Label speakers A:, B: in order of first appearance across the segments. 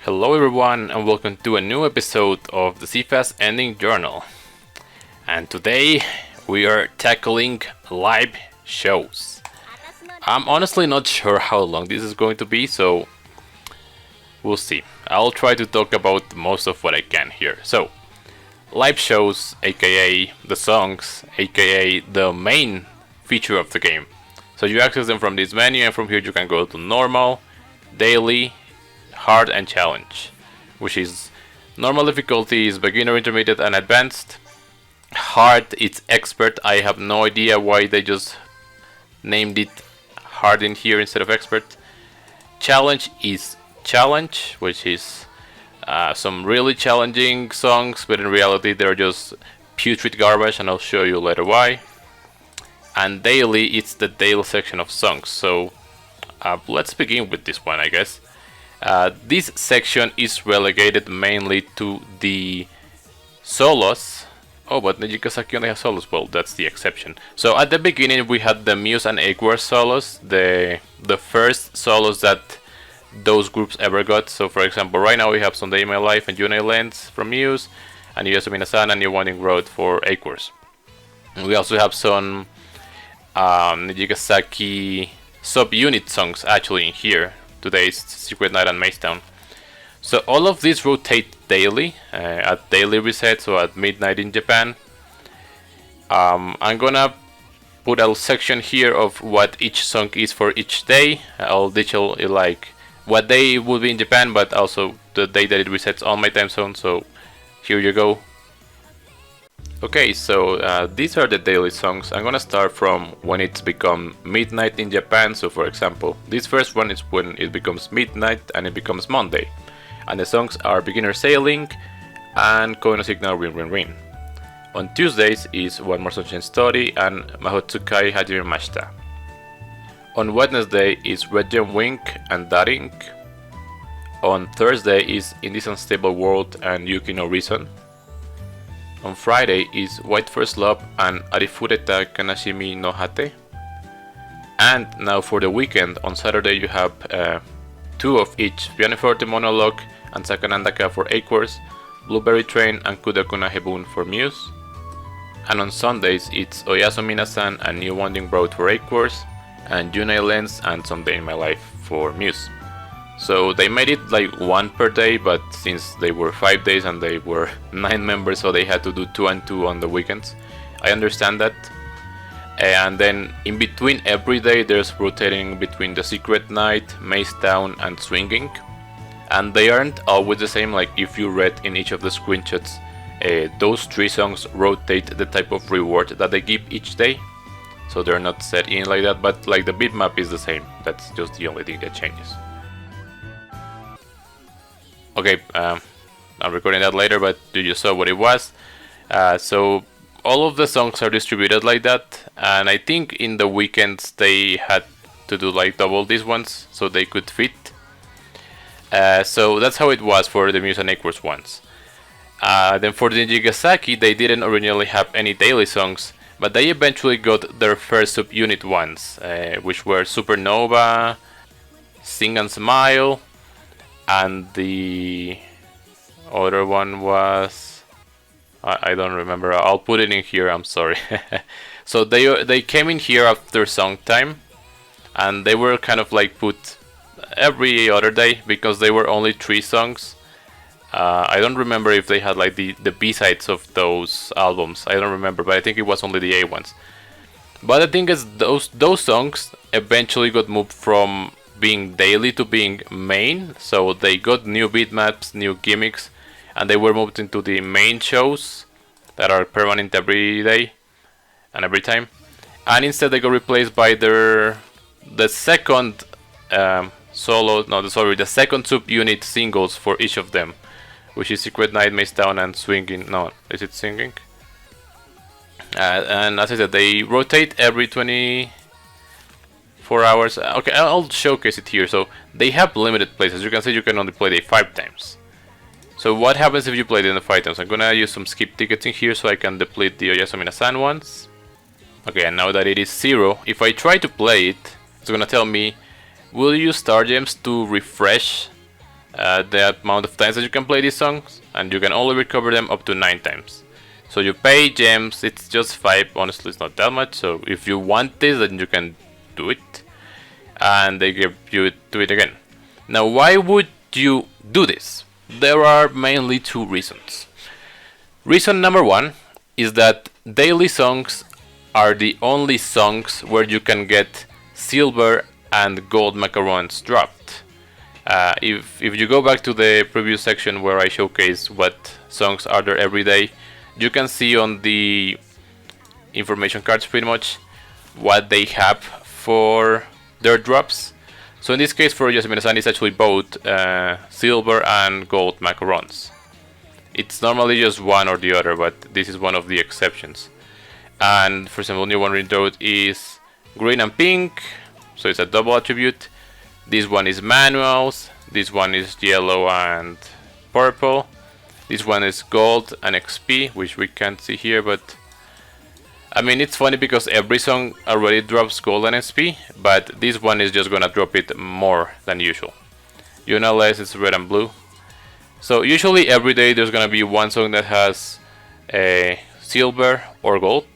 A: Hello everyone and welcome to a new episode of the SIFAS Ending Journal. And today we are tackling live shows. I'm honestly not sure how long this is going to be, so we'll see. I'll try to talk about most of what I can here. So, live shows, aka the songs, aka the main feature of the game. So you access them from this menu, and from here you can go to normal, daily, hard and challenge, which is normal difficulty is beginner, intermediate and advanced. Hard it's expert. I have no idea why they just named it hard in here instead of expert. Challenge is challenge, which is some really challenging songs, but in reality they're just putrid garbage, and I'll show you later why. And daily, it's the daily section of songs. So let's begin with this one, I guess. This section is relegated mainly to the solos. Oh, but Nejikasaki only has solos. Well, that's the exception. So at the beginning we had the Muse and Aquars solos, the first solos that those groups ever got. So for example, right now we have Someday in My Life and Yuna Lens from Muse, and Yasumina-san and New Winding Road for Aquars. And we also have some Nijigasaki sub-unit songs actually in here. Today's Secret Night and Macetown. So all of these rotate daily at daily reset, so at midnight in Japan. I'm gonna put a section here of what each song is for each day. I'll detail like what day it will be in Japan, but also the day that it resets on my time zone. So here you go. Okay, so these are the daily songs. I'm gonna start from when it's become midnight in Japan. So for example, this first one is when it becomes midnight and it becomes Monday. And the songs are Beginner Sailing and Koi no Signal Rin Rin Rin. On Tuesdays is One More Sunshine Story and Mahotsukai Hajimemashita. On Wednesday is Red Gem Wink and Daring. On Thursday is In This Unstable World and Yuki no Reason. On Friday is White First Love and Arifureta Kanashimi no Hate. And now for the weekend, on Saturday you have two of each, Pianoforte Monologue and Sakanandaka for Aquars, Blueberry Train and Kudakuna Hebun for Muse. And on Sundays it's Oyasumi-san and New Winding Road for Aquars, and Yuna Lens and Someday in My Life for Muse. So they made it like one per day, but since they were 5 days and they were 9 members, so they had to do 2 and 2 on the weekends. I understand that. And then in between every day there's rotating between the Secret Night, Macetown and Swinging. And they aren't always the same. Like if you read in each of the screenshots, those 3 songs rotate the type of reward that they give each day. So they're not set in like that, but like the bitmap is the same. That's just the only thing that changes. Okay, I'm recording that later, but you just saw what it was. So all of the songs are distributed like that, and I think in the weekends they had to do like double these ones so they could fit. So that's how it was for the Muse and Aquars ones. Then for the Nijigasaki, they didn't originally have any daily songs, but they eventually got their first subunit ones, which were Supernova, Sing and Smile, and the other one was, I don't remember. I'll put it in here, I'm sorry. So they came in here after song time, and they were kind of like put every other day because they were only 3 songs. I don't remember if they had like the B-sides of those albums. I don't remember, but I think it was only the A ones. But the thing is, those songs eventually got moved from being daily to being main, so they got new bitmaps, new gimmicks, and they were moved into the main shows that are permanent every day and every time. And instead they got replaced by the second the second subunit singles for each of them, which is Secret Night, Macetown and Swinging. No, is it Singing? And as I said, they rotate every 24 hours. Okay, I'll showcase it here. So they have limited places. You can see you can only play it 5 times. So what happens if you play it in the 5 times? I'm gonna use some skip tickets in here so I can deplete the Oyasumi-san ones. Okay, and now that it is 0, if I try to play it, it's gonna tell me, will you use Star Gems to refresh the amount of times that you can play these songs, and you can only recover them up to 9 times. So you pay gems, it's just 5, honestly it's not that much, so if you want this then you can do it, and they give you do it again. Now why would you do this? There are mainly 2 reasons. Reason number 1 is that daily songs are the only songs where you can get silver and gold macarons dropped. If you go back to the previous section where I showcase what songs are there every day, you can see on the information cards pretty much what they have for their drops. So in this case for Yasmin-san it's actually both silver and gold macarons. It's normally just one or the other, but this is one of the exceptions. And for example, New Wandering Toad is green and pink, so it's a double attribute. This one is manuals, this one is yellow and purple. This one is gold and XP, which we can't see here, but I mean it's funny because every song already drops gold and XP, but this one is just gonna drop it more than usual. Unless it's red and blue. So usually every day there's gonna be one song that has a silver or gold.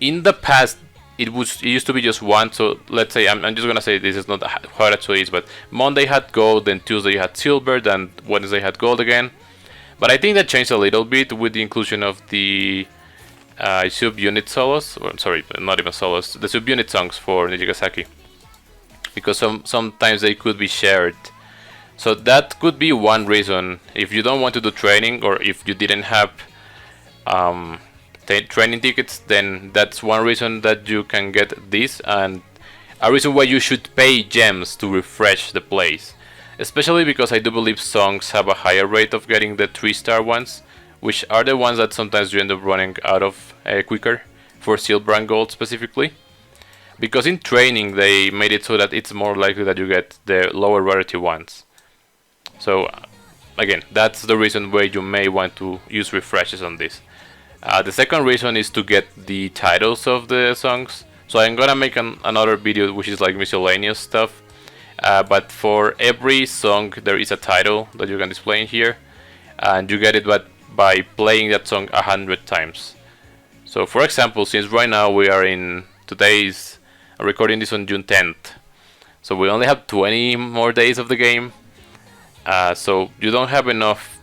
A: In the past it used to be just one, so let's say I'm just gonna say this is not how it actually is, but Monday had gold, then Tuesday had silver, then Wednesday had gold again. But I think that changed a little bit with the inclusion of the subunit solos, or sorry, not even solos, the subunit songs for Nijigasaki, because sometimes they could be shared. So that could be one reason. If you don't want to do training, or if you didn't have training tickets, then that's one reason that you can get this, and a reason why you should pay gems to refresh the place. Especially because I do believe songs have a higher rate of getting the 3-star ones, which are the ones that sometimes you end up running out of quicker, for silver and gold specifically. Because in training they made it so that it's more likely that you get the lower rarity ones. So again, that's the reason why you may want to use refreshes on this. The second reason is to get the titles of the songs. So I'm gonna make another video which is like miscellaneous stuff. But for every song there is a title that you can display in here, and you get it by playing that song 100 times. So for example, since right now we are in today's recording this on June 10th, so we only have 20 more days of the game, so you don't have enough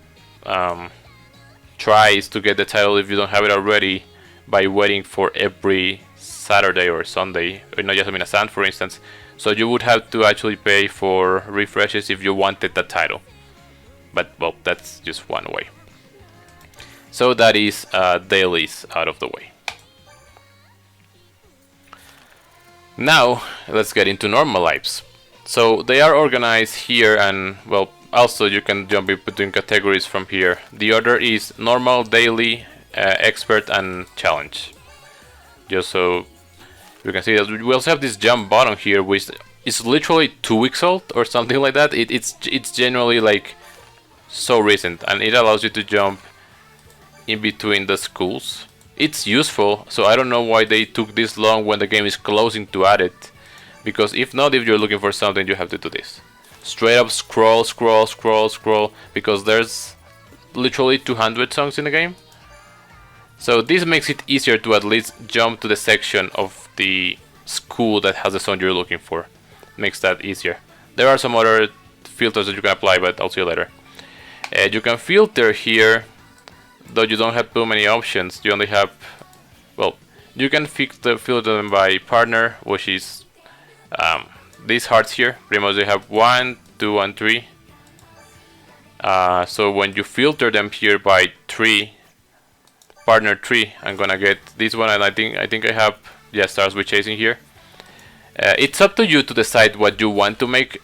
A: tries to get the title if you don't have it already by waiting for every Saturday or Sunday, or not just Yasmin-san for instance. So you would have to actually pay for refreshes if you wanted the title. But well, that's just one way. So that is dailies out of the way. Now let's get into normal lives. So they are organized here, and well, also you can jump in between categories from here. The order is normal, daily, expert and challenge. Just so you can see that we also have this jump button here, which is literally 2 weeks old or something like that. It's generally like so recent, and it allows you to jump in between the schools. It's useful, so I don't know why they took this long when the game is closing to add it. Because if not, if you're looking for something, you have to do this. Straight up scroll, scroll, scroll, scroll, because there's literally 200 songs in the game. So this makes it easier to at least jump to the section of the school that has the song you're looking for. Makes that easier. There are some other filters that you can apply, but I'll see you later. You can filter here, though you don't have too many options. You only have, well, you can filter them by partner, which is these hearts here. Pretty much they have 1, 2, and 3. So when you filter them here by 3, partner 3, I'm gonna get this one, and I think I have stars with chasing here. It's up to you to decide what you want to make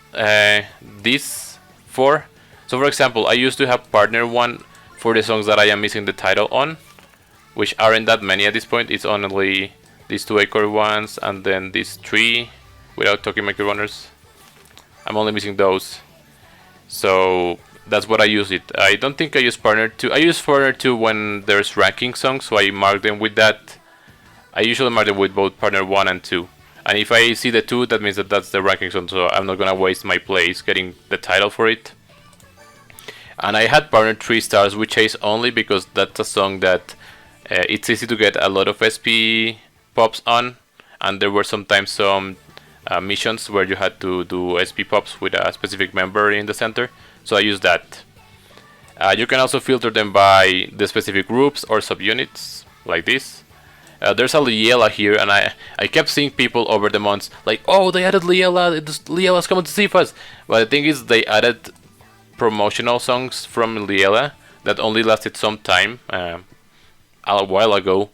A: this for. So for example, I used to have partner 1 for the songs that I am missing the title on, which aren't that many at this point. It's only these 2 Acorn ones and then these 3 without Tokimeki Runners. I'm only missing those. So that's what I use it. I don't think I use partner 2. I use partner 2 when there's ranking songs, so I mark them with that. I usually mark them with both partner 1 and 2. And if I see the 2, that means that that's the ranking song, so I'm not gonna waste my place getting the title for it. And I had partnered 3 stars with Chase only because that's a song that it's easy to get a lot of SP pops on, and there were sometimes some missions where you had to do SP pops with a specific member in the center, so I used that. You can also filter them by the specific groups or subunits, like this. There's a Liela here, and I kept seeing people over the months like, oh, they added Liela, Liela's coming to SIFAS. But the thing is, they added promotional songs from Liela that only lasted some time, a while ago.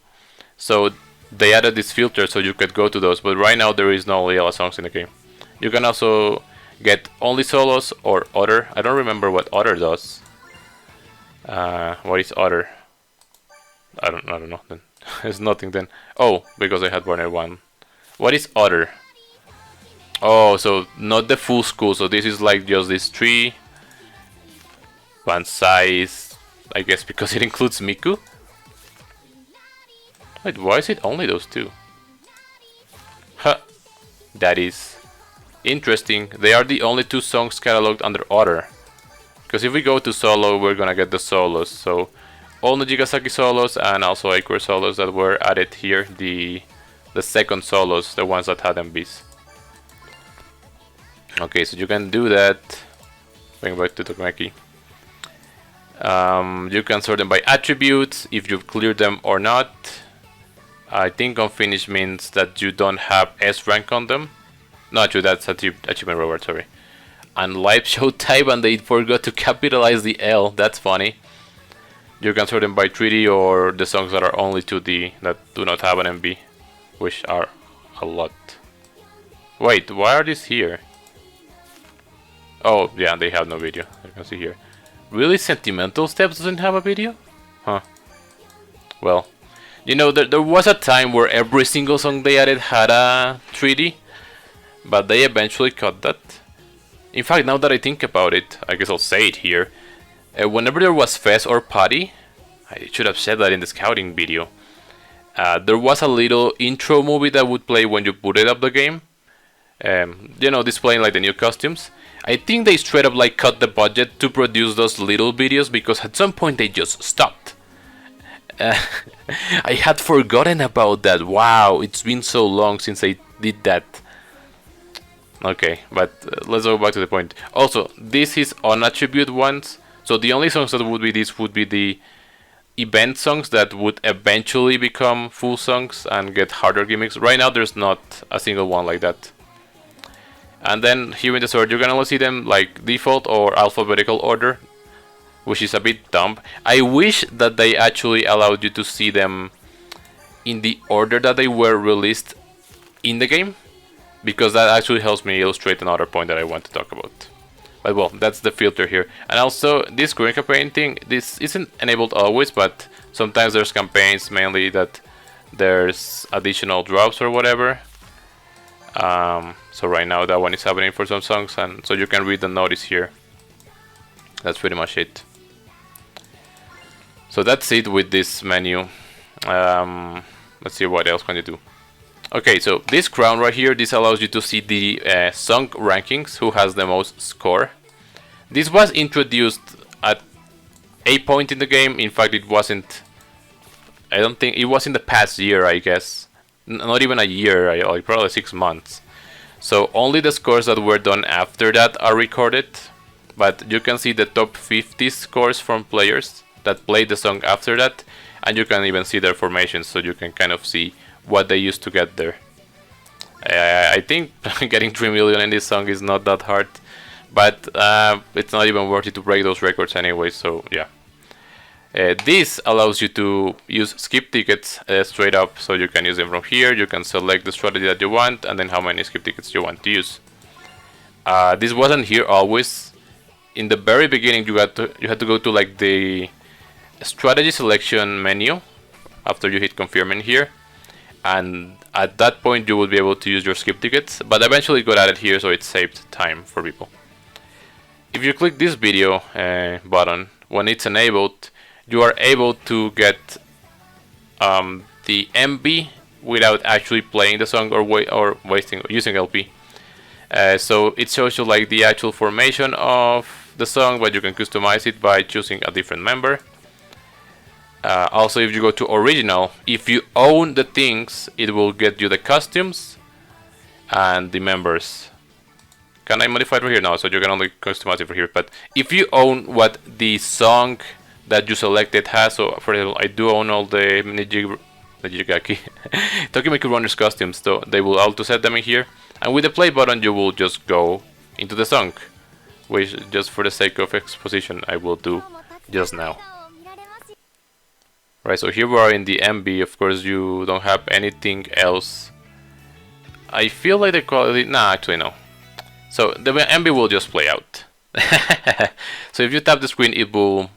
A: So they added this filter so you could go to those, but right now there is no Liela songs in the game. You can also get only solos or other. I don't remember what other does. What is other? I don't know then. It's nothing then. Oh, because I had Warner 1. What is other? Oh, so not the full school, so this is like just this 3 band size, I guess, because it includes Miku. Wait, why is it only those 2? Huh, that is interesting. They are the only 2 songs cataloged under other. Because if we go to solo, we're gonna get the solos. So all Nijigasaki solos and also Aqua solos that were added here, the second solos, the ones that had MVs. Okay, so you can do that. Going back to Tokimeki. You can sort them by attributes, if you've cleared them or not. I think unfinished means that you don't have S rank on them. No, actually that's achievement reward, sorry. And live show type, and they forgot to capitalize the L, that's funny. You can sort them by 3D or the songs that are only 2D that do not have an MV, which are a lot. Wait, why are these here? Oh, yeah, they have no video, you can see here. Really? Sentimental Steps doesn't have a video? Huh. Well, you know, there was a time where every single song they added had a 3D, but they eventually cut that. In fact, now that I think about it, I guess I'll say it here. Whenever there was Fest or Party, I should have said that in the scouting video, there was a little intro movie that would play when you booted up the game. You know, displaying like the new costumes. I think they straight up like cut the budget to produce those little videos because at some point they just stopped. I had forgotten about that. Wow, it's been so long since I did that. Okay, but let's go back to the point. Also, this is on attribute ones, so the only songs that would be this would be the event songs that would eventually become full songs and get harder gimmicks. Right now there's not a single one like that. And then here in the sword, you can only see them like default or alphabetical order, which is a bit dumb. I wish that they actually allowed you to see them in the order that they were released in the game, because that actually helps me illustrate another point that I want to talk about. But well, that's the filter here. And also, this current campaign thing, this isn't enabled always, but sometimes there's campaigns mainly that there's additional drops or whatever. So right now that one is happening for some songs, and so you can read the notice here. That's pretty much it. So that's it with this menu. Let's see what else can you do. Okay, so this crown right here, this allows you to see the song rankings, who has the most score. This was introduced at a point in the game. In fact, it wasn't. I don't think it was in the past year, I guess. Not even a year, like probably 6 months. So only the scores that were done after that are recorded. But you can see the top 50 scores from players that played the song after that. And you can even see their formations, so you can kind of see what they used to get there. I think getting 3 million in this song is not that hard. But it's not even worth it to break those records anyway, so yeah. This allows you to use skip tickets straight up, so you can use them from here. You can select the strategy that you want and then how many skip tickets you want to use. This wasn't here always. In the very beginning, you had to go to like the strategy selection menu after you hit confirm in here, and at that point you will be able to use your skip tickets. But eventually it got added here, so it saved time for people. If you click this video button, when it's enabled, you are able to get the MB without actually playing the song or wasting using LP. So it shows you like the actual formation of the song, but you can customize it by choosing a different member. Also, if you go to original, if you own the things, it will get you the costumes and the members. Can I modify it for here? No, so you can only customize it for here. But if you own what the song that you selected has, so for example, I do own all the Nijigaki Tokimeki Runners costumes, so they will auto set them in here. And with the play button, you will just go into the song, which just for the sake of exposition, I will do just now. Right, so here we are in the MB. Of course, you don't have anything else. I feel like the quality... Nah, actually no. So the MB will just play out. So if you tap the screen, it will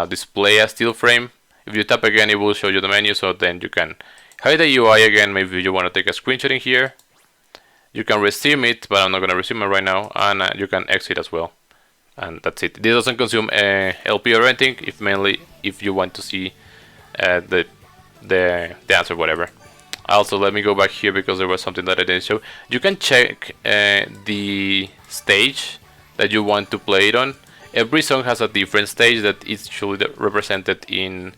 A: display a still frame. If you tap again, it will show you the menu, so then you can hide the UI again. Maybe you want to take a screenshot in here. You can resume it, but I'm not going to resume it right now. And you can exit as well. And that's it. This doesn't consume LP or anything, mainly if you want to see the dance or whatever. Also, let me go back here because there was something that I didn't show. You can check the stage that you want to play it on. Every song has a different stage that is usually represented in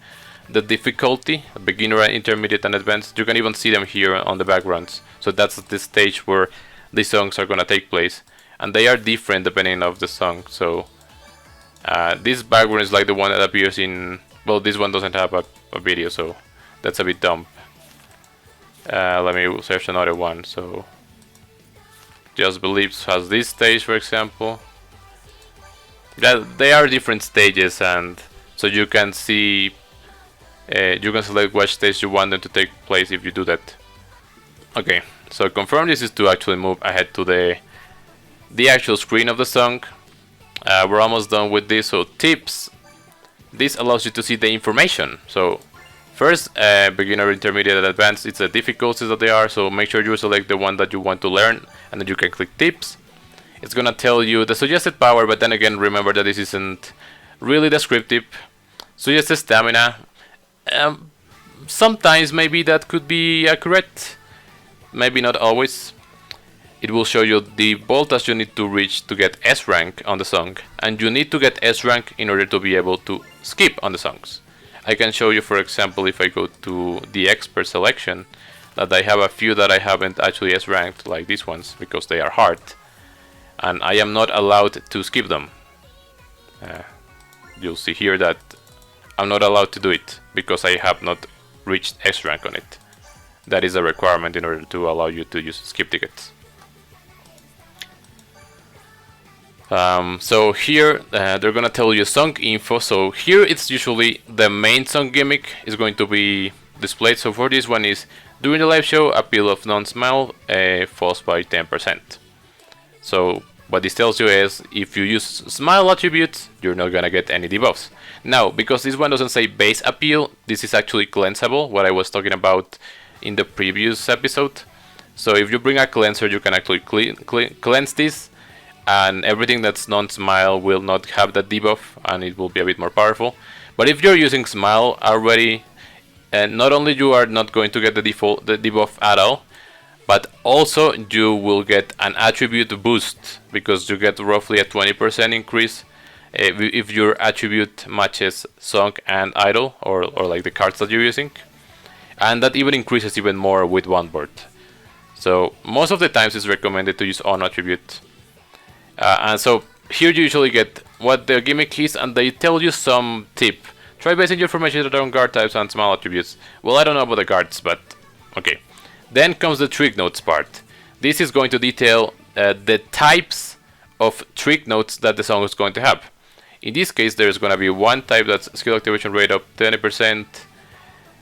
A: the difficulty, beginner, intermediate, and advanced. You can even see them here on the backgrounds. So that's the stage where the songs are gonna take place, and they are different depending on the song. So this background is like the one that appears in. Well, this one doesn't have a video, so that's a bit dumb. Let me search another one. So Just Believes has this stage, for example. That they are different stages, and so you can see, you can select which stage you want them to take place if you do that. Okay, so confirm this is to actually move ahead to the actual screen of the song. We're almost done with this. So tips. This allows you to see the information. So first, beginner, intermediate, and advanced, it's the difficulties that they are, so make sure you select the one that you want to learn, and then you can click tips. It's gonna tell you the suggested power, but then again, remember that this isn't really descriptive. Suggested stamina. Sometimes maybe that could be accurate, maybe not always. It will show you the voltage you need to reach to get S rank on the song, and you need to get S rank in order to be able to skip on the songs. I can show you, for example, if I go to the expert selection, that I have a few that I haven't actually S ranked, like these ones, because they are hard, and I am not allowed to skip them. You'll see here that I'm not allowed to do it because I have not reached S rank on it. That is a requirement in order to allow you to use skip tickets. So here they're gonna tell you song info. So here it's usually the main song gimmick is going to be displayed. So for this one is during the live show, appeal of non-smile falls by 10%. So what this tells you is if you use smile attributes, you're not gonna get any debuffs. Now, because this one doesn't say base appeal, this is actually cleansable, what I was talking about in the previous episode. So if you bring a cleanser, you can actually cleanse this, and everything that's non-smile will not have that debuff, and it will be a bit more powerful. But if you're using smile already, and not only you are not going to get the debuff at all, but also you will get an attribute boost, because you get roughly a 20% increase if your attribute matches song and idol, or like the cards that you're using, and that even increases even more with one board. So most of the times it's recommended to use on attribute. And so here you usually get what the gimmick is, and they tell you some tip. Try basing your formation on guard types and small attributes. Well, I don't know about the guards, but okay. Then comes the trick notes part. This is going to detail the types of trick notes that the song is going to have. In this case, there's going to be one type that's skill activation rate of 20%,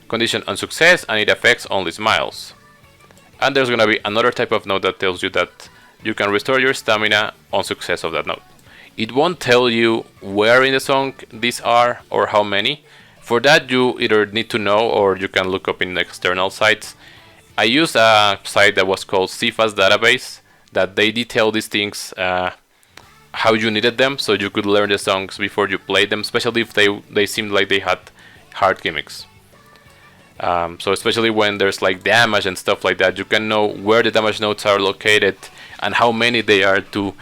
A: condition on success, and it affects only smiles. And there's going to be another type of note that tells you that you can restore your stamina on success of that note. It won't tell you where in the song these are or how many. For that, you either need to know or you can look up in external sites. I used a site that was called SIFAS database, that they detail these things how you needed them, so you could learn the songs before you played them, especially if they seemed like they had hard gimmicks. So especially when there's like damage and stuff like that, you can know where the damage nodes are located and how many they are to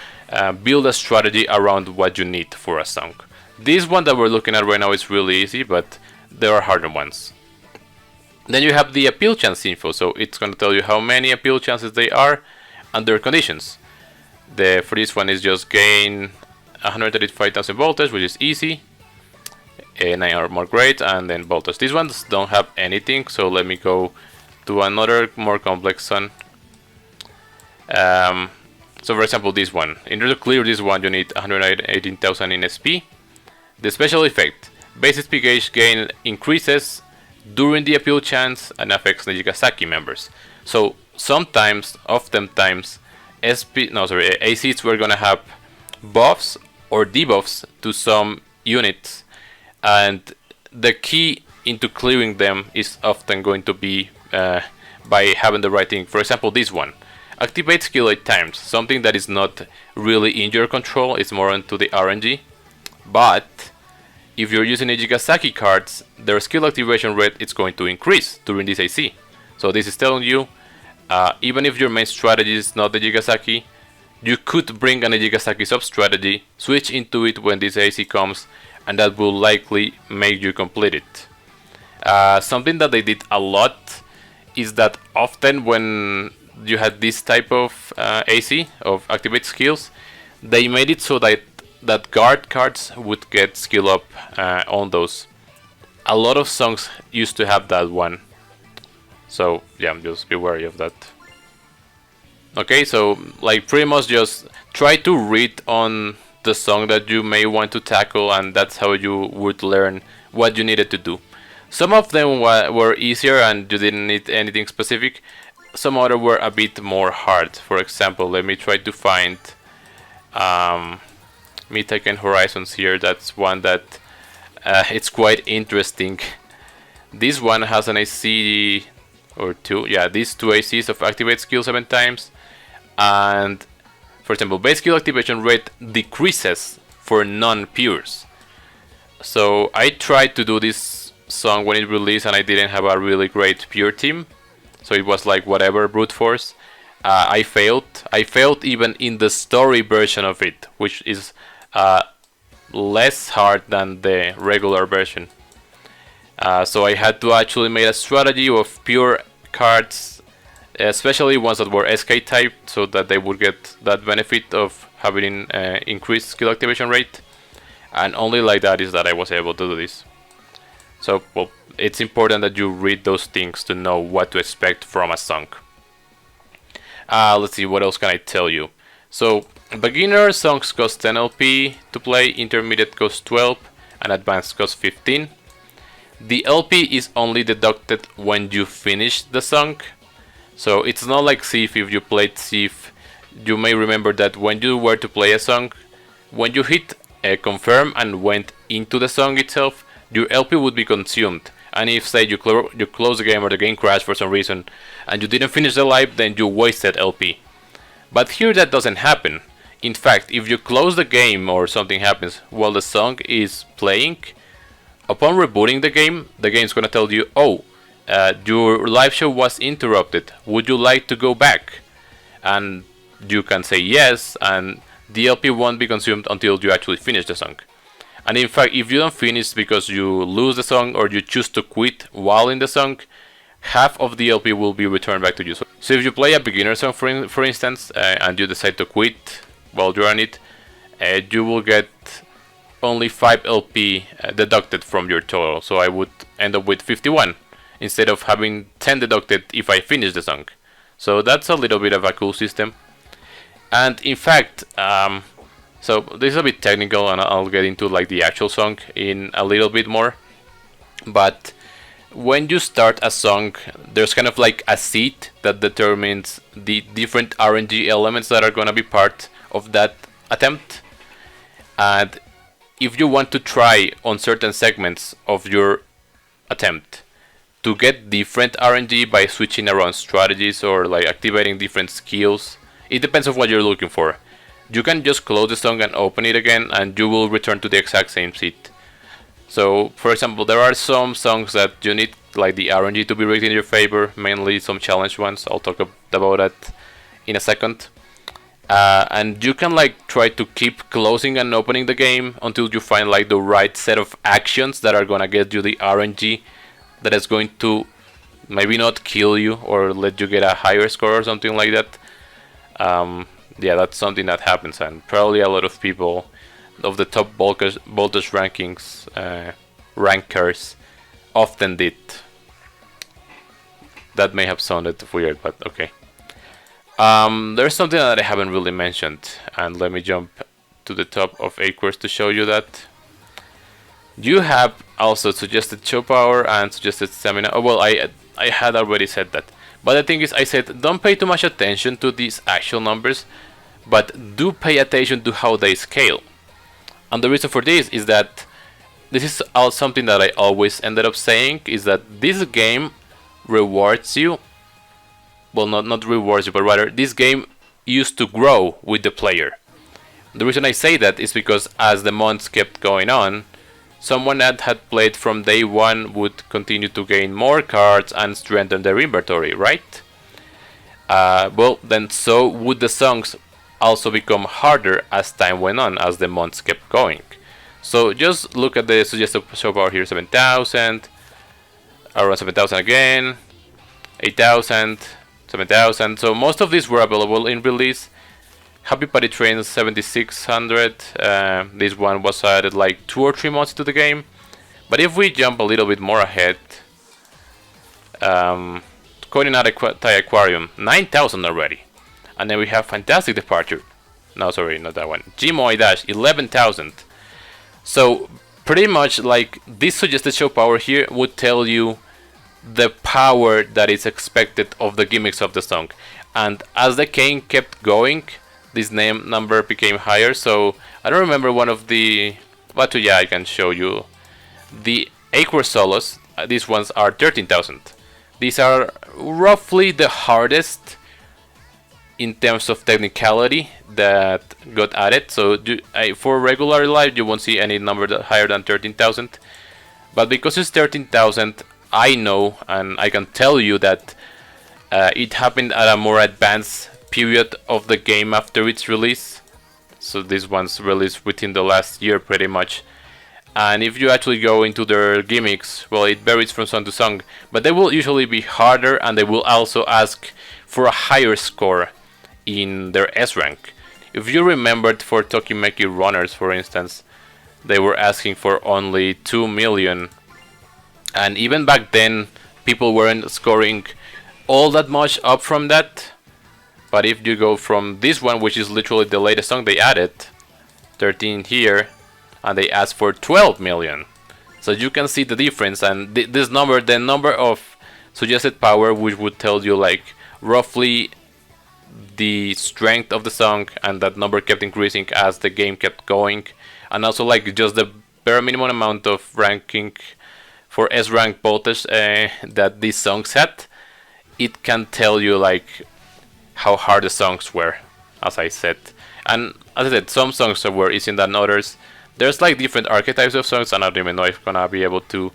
A: build a strategy around what you need for a song. This one that we're looking at right now is really easy, but there are harder ones. Then you have the appeal chance info, so it's going to tell you how many appeal chances they are under conditions. For this one is just gain 135,000 voltage, which is easy. 9 are more great, and then voltage. These ones don't have anything, so let me go to another more complex one. So for example, this one. In order to clear this one, you need 118,000 in SP. The special effect. Base SP gauge gain increases during the appeal chance and affects Nijigasaki members. So sometimes, oftentimes, ACs were gonna have buffs or debuffs to some units, and the key into clearing them is often going to be by having the right thing. For example, this one. Activate skill 8 times, something that is not really in your control, it's more into the RNG. But if you're using Nijigasaki cards, their skill activation rate is going to increase during this AC. So this is telling you, even if your main strategy is not the Nijigasaki, you could bring a Nijigasaki sub-strategy, switch into it when this AC comes, and that will likely make you complete it. Something that they did a lot is that often when you had this type of AC of activate skills, they made it so that guard cards would get skill up on those. A lot of songs used to have that one, so yeah, just be wary of that. Okay, so like pretty much just try to read on the song that you may want to tackle, and that's how you would learn what you needed to do. Some of them were easier and you didn't need anything specific. Some other were a bit more hard. For example, let me try to find Mitaken Horizons here. That's one that it's quite interesting. This one has an AC or two. Yeah, these two ACs of activate skill 7 times. And for example, base skill activation rate decreases for non-pures. So I tried to do this song when it released and I didn't have a really great pure team. So it was like whatever, brute force. I failed. I failed even in the story version of it, which is less hard than the regular version. So I had to actually make a strategy of pure cards, especially ones that were SK type, so that they would get that benefit of having increased skill activation rate. And only like that is that I was able to do this. So, well, it's important that you read those things to know what to expect from a song. Let's see, what else can I tell you? So, beginner songs cost 10 LP to play, intermediate cost 12, and advanced cost 15. The LP is only deducted when you finish the song. So it's not like Sif. If you played Sif, you may remember that when you were to play a song, when you hit confirm and went into the song itself, your LP would be consumed. And if, say, you close the game or the game crashed for some reason and you didn't finish the live, then you wasted LP. But here that doesn't happen. In fact, if you close the game or something happens while the song is playing, upon rebooting the game is going to tell you, oh, your live show was interrupted. Would you like to go back? And you can say yes, and the LP won't be consumed until you actually finish the song. And in fact, if you don't finish because you lose the song or you choose to quit while in the song, half of the LP will be returned back to you. So if you play a beginner song, for instance, and you decide to quit while you're on it, you will get only 5 LP deducted from your total. So I would end up with 51 instead of having 10 deducted if I finish the song. So that's a little bit of a cool system. And in fact, so this is a bit technical, and I'll get into like the actual song in a little bit more. But when you start a song, there's kind of like a seed that determines the different RNG elements that are gonna be part of that attempt. And if you want to try on certain segments of your attempt to get different RNG by switching around strategies or like activating different skills, it depends on what you're looking for. You can just close the song and open it again and you will return to the exact same seed. So, for example, there are some songs that you need like the RNG to be rigged in your favor, mainly some challenge ones. I'll talk about that in a second. And you can like try to keep closing and opening the game until you find like the right set of actions that are gonna get you the RNG that is going to maybe not kill you or let you get a higher score or something like that. Yeah, that's something that happens, and probably a lot of people of the top voltage rankings rankers often did. That may have sounded weird, but okay. There's something that I haven't really mentioned, and let me jump to the top of Aquars to show you that. You have also suggested show power and suggested stamina. Oh, well, I had already said that. But the thing is, I said don't pay too much attention to these actual numbers, but do pay attention to how they scale. And the reason for this is that this is something that I always ended up saying, is that this game rewards you. Well, not rewards you, but rather this game used to grow with the player. The reason I say that is because as the months kept going on, someone that had played from day one would continue to gain more cards and strengthen their inventory, right? Well, then so would the songs also become harder as time went on, as the months kept going. So just look at the suggested show power here: 7,000, around 7,000 again, 8,000, 7,000. So most of these were available in release. Happy Party Train 7,600. This one was added like 2 or 3 months to the game. But if we jump a little bit more ahead, Coordinate Thai Aquarium 9,000 already. And then we have Fantastic Departure. No, sorry, not that one. Gmoy Dash 11,000. So pretty much like this suggested show power here would tell you the power that is expected of the gimmicks of the song. And as the game kept going, this number became higher. So I don't remember one of the, but yeah, I can show you the Aquar solos. These ones are 13,000. These are roughly the hardest in terms of technicality that got added. So for regular life you won't see any number that higher than 13,000, but because it's 13,000, I know and I can tell you that it happened at a more advanced period of the game after its release. So this one's released within the last year pretty much. And if you actually go into their gimmicks, well, it varies from song to song, but they will usually be harder, and they will also ask for a higher score in their S rank. If you remembered for Tokimeki Runners, for instance, they were asking for only 2 million, and even back then people weren't scoring all that much up from that. But if you go from this one, which is literally the latest song they added, 13 here, and they asked for 12 million. So you can see the difference, and this number, the number of suggested power, which would tell you like roughly the strength of the song, and that number kept increasing as the game kept going. And also like just the bare minimum amount of ranking for S rank voltage that these songs had, it can tell you like how hard the songs were, as I said. And as I said, some songs were easier than others. There's like different archetypes of songs, and I don't even know if I'm gonna be able to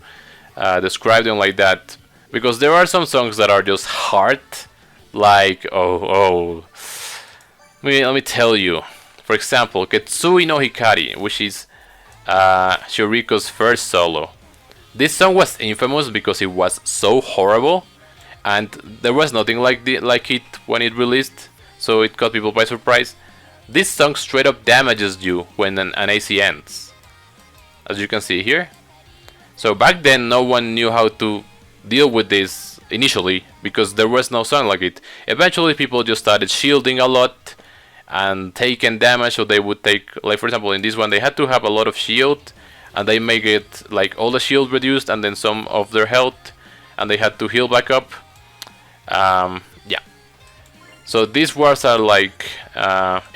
A: describe them like that, because there are some songs that are just hard, like let me tell you. For example, Ketsui no Hikari, which is Shuriko's first solo. This song was infamous because it was so horrible, and there was nothing like it when it released, so it caught people by surprise. This song straight up damages you when an AC ends, as you can see here. So back then no one knew how to deal with this initially, because there was no song like it. Eventually people just started shielding a lot and taking damage, so they would take, like for example in this one they had to have a lot of shield, and they make it like all the shield reduced and then some of their health, and they had to heal back up. Yeah. So these wars are like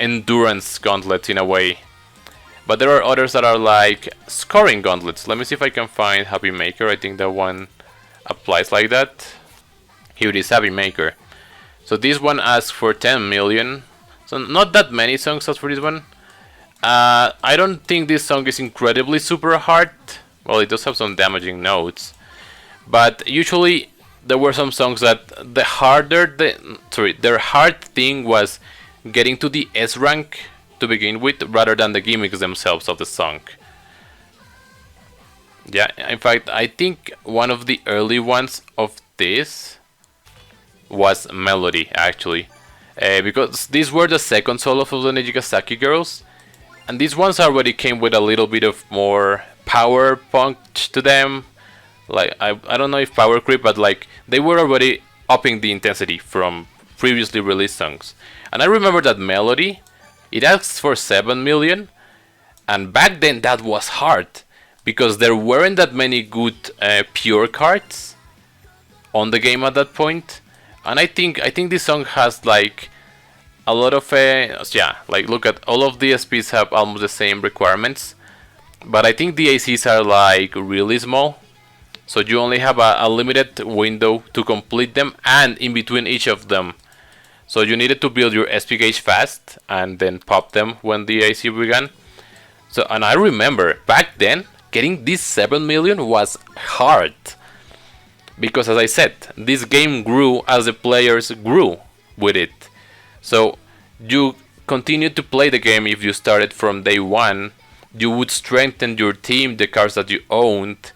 A: endurance gauntlets in a way. But there are others that are like scoring gauntlets. Let me see if I can find Happy Maker. I think that one applies like that. Here it is, Happy Maker. So this one asks for 10 million. So not that many songs ask for this one. I don't think this song is incredibly super hard. Well, it does have some damaging notes. But usually there were some songs that their hard thing was getting to the S rank to begin with, rather than the gimmicks themselves of the song. Yeah, in fact, I think one of the early ones of this was Melody, actually. Because these were the second solo of the Nijigasaki girls, and these ones already came with a little bit of more power punch to them. Like, I don't know if power creep, but like, they were already upping the intensity from previously released songs. And I remember that Melody, it asks for 7 million, and back then that was hard, because there weren't that many good pure cards on the game at that point. And I think this song has like a lot of yeah, like look at all of the SPs have almost the same requirements, but I think the ACs are like really small, so you only have a limited window to complete them, and in between each of them. So you needed to build your SP gauge fast and then pop them when the AC began. So, and I remember back then getting this 7 million was hard, because as I said, this game grew as the players grew with it. So you continued to play the game. If you started from day one, you would strengthen your team, the cards that you owned,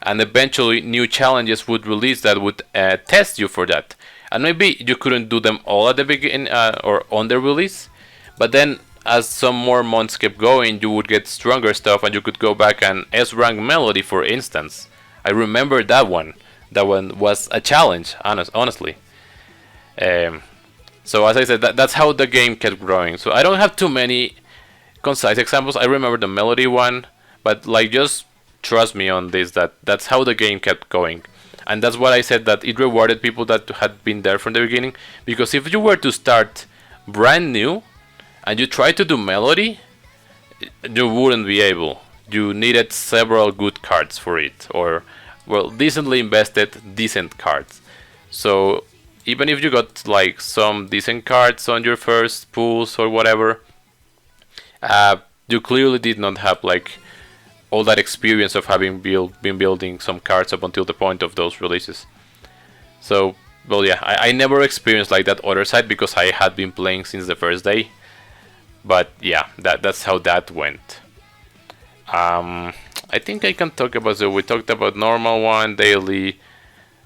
A: and eventually new challenges would release that would test you for that. And maybe you couldn't do them all at the beginning or on the release, but then as some more months kept going, you would get stronger stuff, and you could go back and S-rank Melody, for instance. I remember that one. That one was a challenge, honestly. So as I said, that's how the game kept growing. So I don't have too many concise examples. I remember the Melody one, but like, just trust me on this, that's how the game kept going. And that's what I said, that it rewarded people that had been there from the beginning. Because if you were to start brand new and you try to do Melody, you wouldn't be able. You needed several good cards for it, or well, decently invested decent cards. So even if you got like some decent cards on your first pools or whatever, you clearly did not have like all that experience of having been building some cards up until the point of those releases. So, well, yeah, I never experienced like that other side, because I had been playing since the first day. But yeah, that's how that went. I think I can talk about, so we talked about normal one, daily,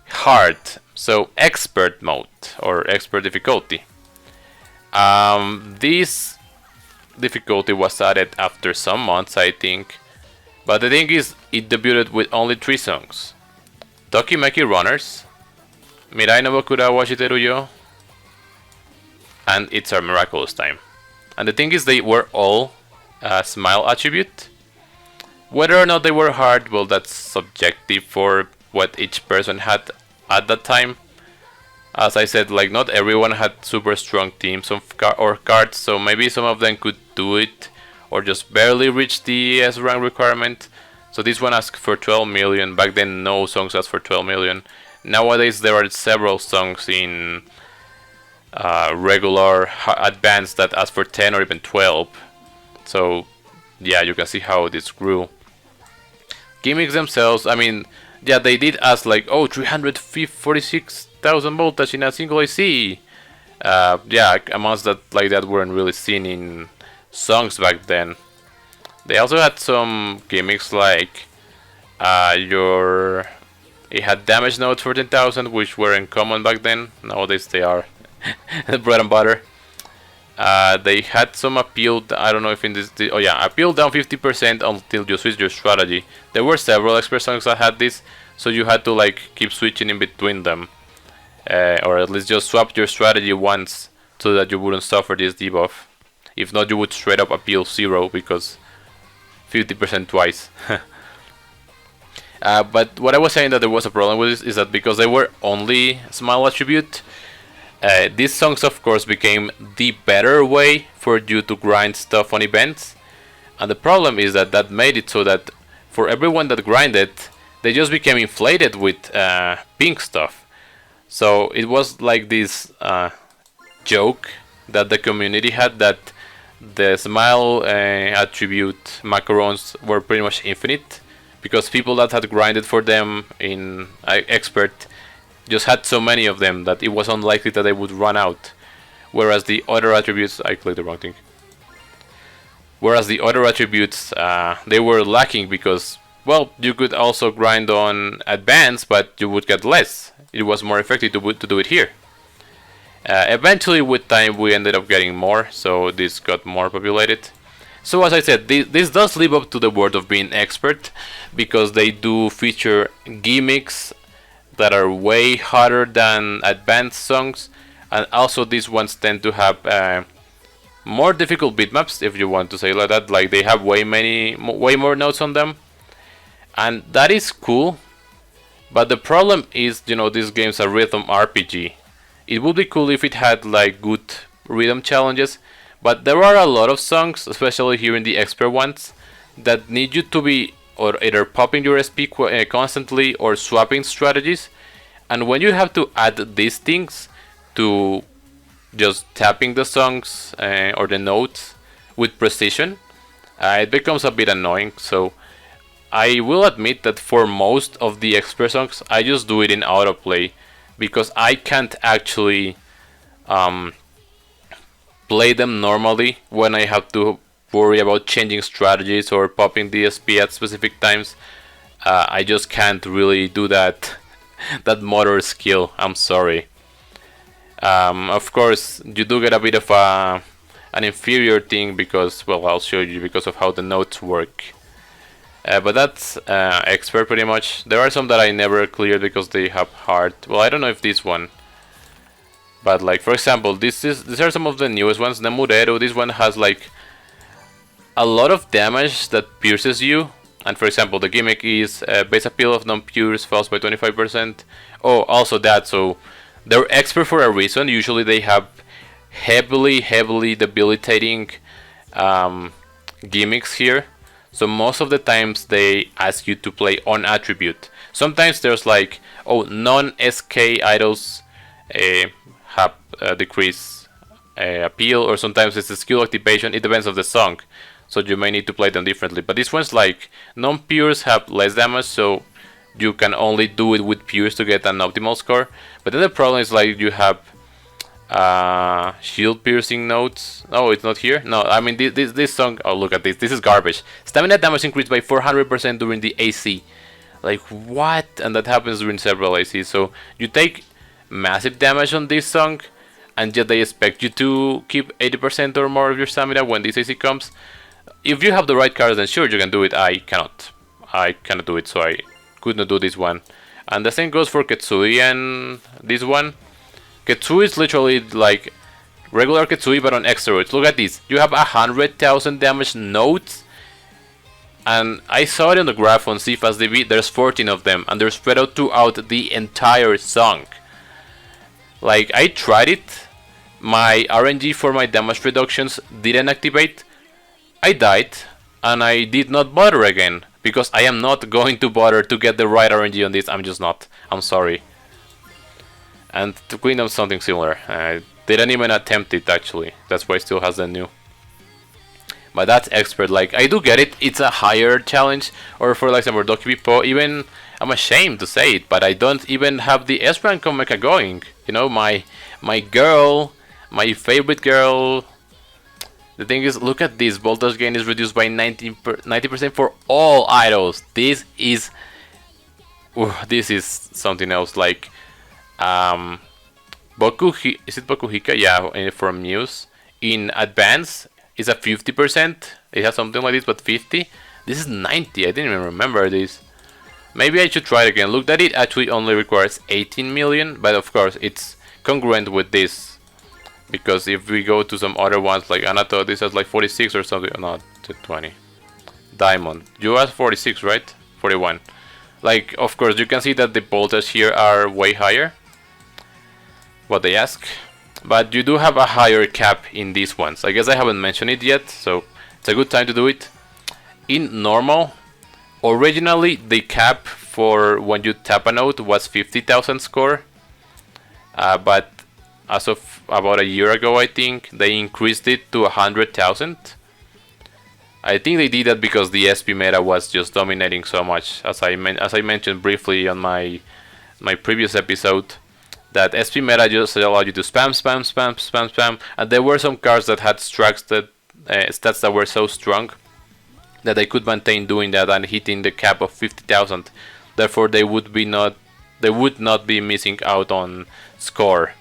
A: hard. So expert mode, or expert difficulty. This difficulty was added after some months, I think. But the thing is, it debuted with only 3 songs. Tokimeki Runners, Mirai no Bokura wa Shiteru yo, and It's Our Miraculous Time. And the thing is, they were all Smile attribute. Whether or not they were hard, well, that's subjective for what each person had at that time. As I said, like, not everyone had super strong teams of cards, so maybe some of them could do it, or just barely reach the S rank requirement. So this one asked for 12 million. Back then, no songs asked for 12 million. Nowadays, there are several songs in regular advanced that ask for 10 or even 12. So yeah, you can see how this grew. Gimmicks themselves, I mean, yeah, they did ask like, oh, 346,000 voltage in a single AC. Yeah, amounts that like that weren't really seen in songs back then. They also had some gimmicks like it had damage nodes for 10,000, which were uncommon back then. Nowadays they are bread and butter. They had some appeal, I don't know if in this, oh yeah, appeal down 50% until you switch your strategy. There were several expert songs that had this, so you had to like keep switching in between them. Or at least just swap your strategy once so that you wouldn't suffer this debuff. If not, you would straight up appeal 0 because 50% twice. But what I was saying that there was a problem with this is that because they were only Smile attribute, these songs of course became the better way for you to grind stuff on events. And the problem is that that made it so that for everyone that grinded, they just became inflated with pink stuff. So it was like this joke that the community had, that the Smile attribute macarons were pretty much infinite, because people that had grinded for them in expert just had so many of them that it was unlikely that they would run out. Whereas the other attributes, I clicked the wrong thing. Whereas the other attributes, they were lacking because, well, you could also grind on advanced, but you would get less. It was more effective to do it here. Eventually, with time, we ended up getting more, so this got more populated. So as I said, this does live up to the word of being expert, because they do feature gimmicks that are way harder than advanced songs, and also these ones tend to have more difficult bitmaps, if you want to say like that. Like, they have way more notes on them, and that is cool. But the problem is, you know, this game's a rhythm RPG. It would be cool if it had like good rhythm challenges, but there are a lot of songs, especially here in the expert ones, that need you to be or either popping your SP constantly or swapping strategies. And when you have to add these things to just tapping the songs or the notes with precision, it becomes a bit annoying. So I will admit that for most of the expert songs, I just do it in autoplay, because I can't actually play them normally when I have to worry about changing strategies or popping DSP at specific times. I just can't really do that that motor skill. I'm sorry. Of course, you do get a bit of an inferior thing because, well, I'll show you, because of how the notes work. But that's expert pretty much. There are some that I never cleared because they have hard. Well, I don't know if this one, but like, for example, these are some of the newest ones. Nemurero, this one has like a lot of damage that pierces you. And for example, the gimmick is base appeal of non-pures falls by 25%. Oh, also that, so they're expert for a reason. Usually they have heavily debilitating gimmicks here. So most of the times they ask you to play on attribute. Sometimes there's like, oh, non-SK idols have decrease appeal, or sometimes it's a skill activation. It depends on the song, so you may need to play them differently. But this one's like, non-pures have less damage, so you can only do it with pures to get an optimal score. But then the problem is like you have shield piercing notes. Oh, it's not here. No, I mean this song. Oh, look at this. This is garbage. Stamina damage increased by 400% during the AC. Like, what? And that happens during several ACs. So you take massive damage on this song, and yet they expect you to keep 80% or more of your stamina when this AC comes. If you have the right cards, then sure, you can do it. I cannot do it, so I could not do this one. And the same goes for Ketsui and this one. Ketsui is literally like regular Ketsui but on steroids. Look at this. You have 100,000 damage nodes, and I saw it on the graph on SIFAS DB. There's 14 of them, and they're spread out throughout the entire song. Like, I tried it. My RNG for my damage reductions didn't activate. I died, and I did not bother again, because I am not going to bother to get the right RNG on this. I'm just not. I'm sorry. And to Kingdom something similar. I didn't even attempt it, actually. That's why it still has the new. But that's expert. Like, I do get it. It's a higher challenge. Or for like some Doki Po, even I'm ashamed to say it, but I don't even have the S rank on Mecha going. You know, my girl, my favorite girl. The thing is, look at this. Voltage gain is reduced by 90% for all idols. This is something else. Like, is it Bokuhika? Yeah, from Muse. In Advance, it's a 50%. It has something like this, but 50. This is 90. I didn't even remember this. Maybe I should try it again. Look, that it actually only requires 18 million, but of course it's congruent with this. Because if we go to some other ones like Anato, this has like 46 or something. Not 20. Diamond. You have 46, right? 41. Like, of course, you can see that the voltage here are way higher. What they ask. But you do have a higher cap in these ones. I guess I haven't mentioned it yet, so it's a good time to do it. In normal, originally the cap for when you tap a note was 50,000 score. But as of about a year ago, I think, they increased it to 100,000. I think they did that because the SP meta was just dominating so much, as I mentioned briefly on my previous episode, that SP meta just allowed you to spam, and there were some cards that had stats that were so strong that they could maintain doing that and hitting the cap of 50,000. Therefore, they would not be missing out on score.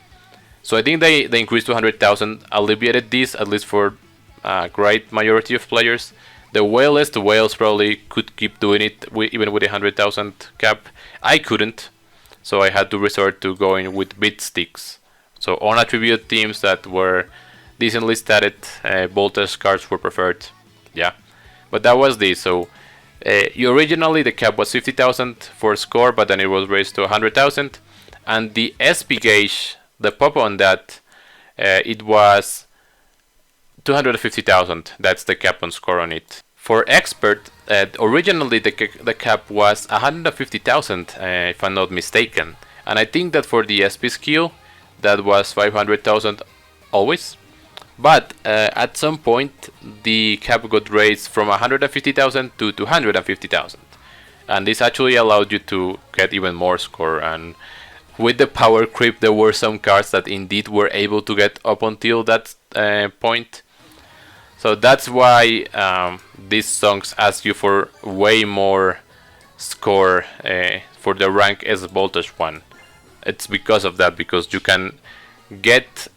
A: So I think they increased to 100,000, alleviated this, at least for a great majority of players. The whales probably could keep doing it even with a 100,000 cap. I couldn't, so I had to resort to going with bit sticks. So on attribute teams that were decently statted, voltage cards were preferred. Yeah, but that was this. So originally the cap was 50,000 for score, but then it was raised to 100,000, and the SP gauge, the pop on that, it was 250,000. That's the cap on score on it. For expert, originally the cap was 150,000, if I'm not mistaken, and I think that for the SP skill that was 500,000 always. But at some point the cap got raised from 150,000 to 250,000, and this actually allowed you to get even more score. And with the power creep, there were some cards that indeed were able to get up until that point. So that's why these songs ask you for way more score for the rank S voltage one. It's because of that, because you can get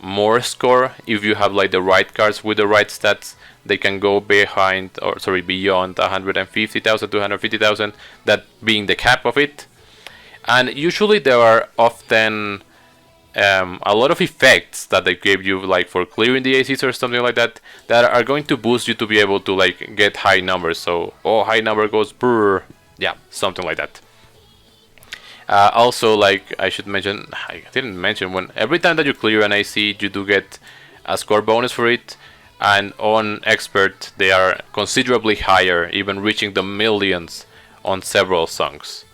A: more score if you have like the right cards with the right stats. They can go beyond 150,000, 250,000, that being the cap of it. And usually there are often a lot of effects that they gave you, like for clearing the ACs or something like that, that are going to boost you to be able to like get high numbers. So high number goes brr, yeah, something like that. Also, like I didn't mention, when every time that you clear an AC, you do get a score bonus for it, and on expert they are considerably higher, even reaching the millions on several songs.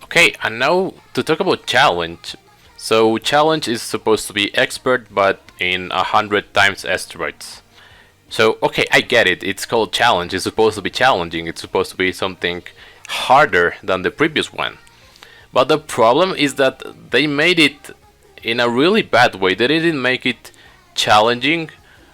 A: Okay, and now to talk about challenge. So challenge is supposed to be expert, but in 100 times asteroids. So okay, I get it. It's called challenge. It's supposed to be challenging. It's supposed to be something harder than the previous one. But the problem is that they made it in a really bad way. They didn't make it challenging.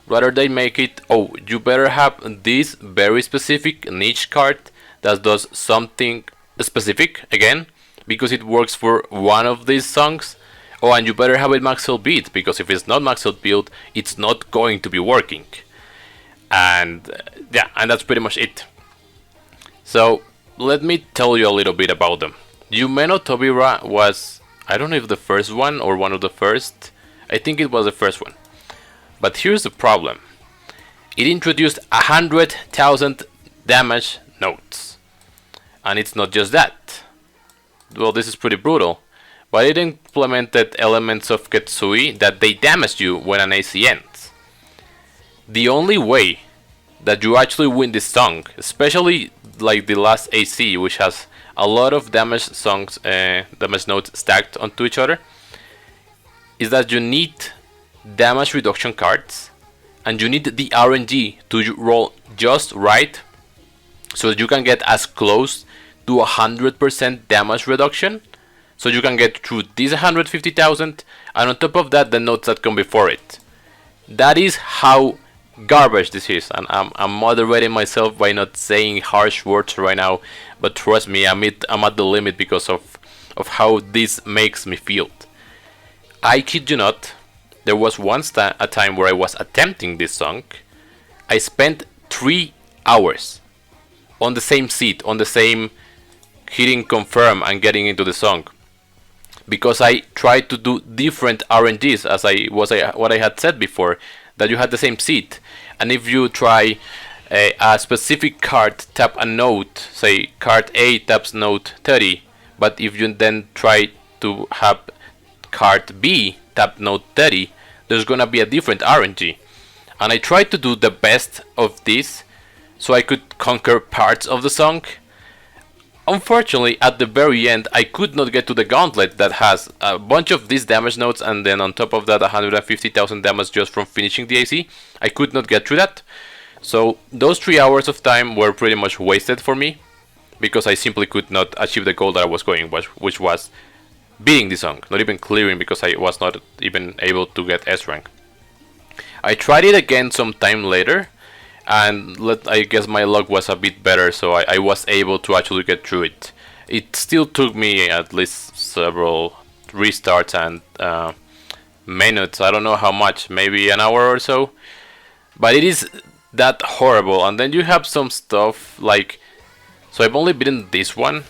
A: Rather, they make it, you better have this very specific niche card that does something specific, again, because it works for one of these songs. And you better have it maxed build, because if it's not maxed build, it's not going to be working. And yeah, and that's pretty much it. So let me tell you a little bit about them. Yumeno Tobira was, I don't know if the first one or one of the first. I think it was the first one. But here's the problem. It introduced 100,000 damage notes. And it's not just that. Well, this is pretty brutal. But it implemented elements of Ketsui that they damage you when an AC ends. The only way that you actually win this song, especially like the last AC, which has a lot of damage notes stacked onto each other, is that you need damage reduction cards, and you need the RNG to roll just right, so that you can get as close to 100% damage reduction. So you can get through these 150,000, and on top of that, the notes that come before it. That is how garbage this is, and I'm moderating myself by not saying harsh words right now, but trust me, I'm at the limit because of how this makes me feel. I kid you not, there was once a time where I was attempting this song. I spent 3 hours on the same seat, on the same hitting confirm and getting into the song, because I tried to do different RNGs as what I had said before, that you had the same seat, and if you try a specific card tap a note, say card A taps note 30, but if you then try to have card B tap note 30, there's gonna be a different RNG. And I tried to do the best of this so I could conquer parts of the song. Unfortunately, at the very end, I could not get to the gauntlet that has a bunch of these damage notes, and then on top of that 150,000 damage just from finishing the AC. I could not get through that. So those 3 hours of time were pretty much wasted for me, because I simply could not achieve the goal that I was going, which was beating the song, not even clearing, because I was not even able to get S rank. I tried it again some time later, and I guess my luck was a bit better, so I was able to actually get through it. It still took me at least several restarts and minutes, I don't know how much, maybe an hour or so, but it is that horrible. And then you have some stuff like, so I've only beaten this one,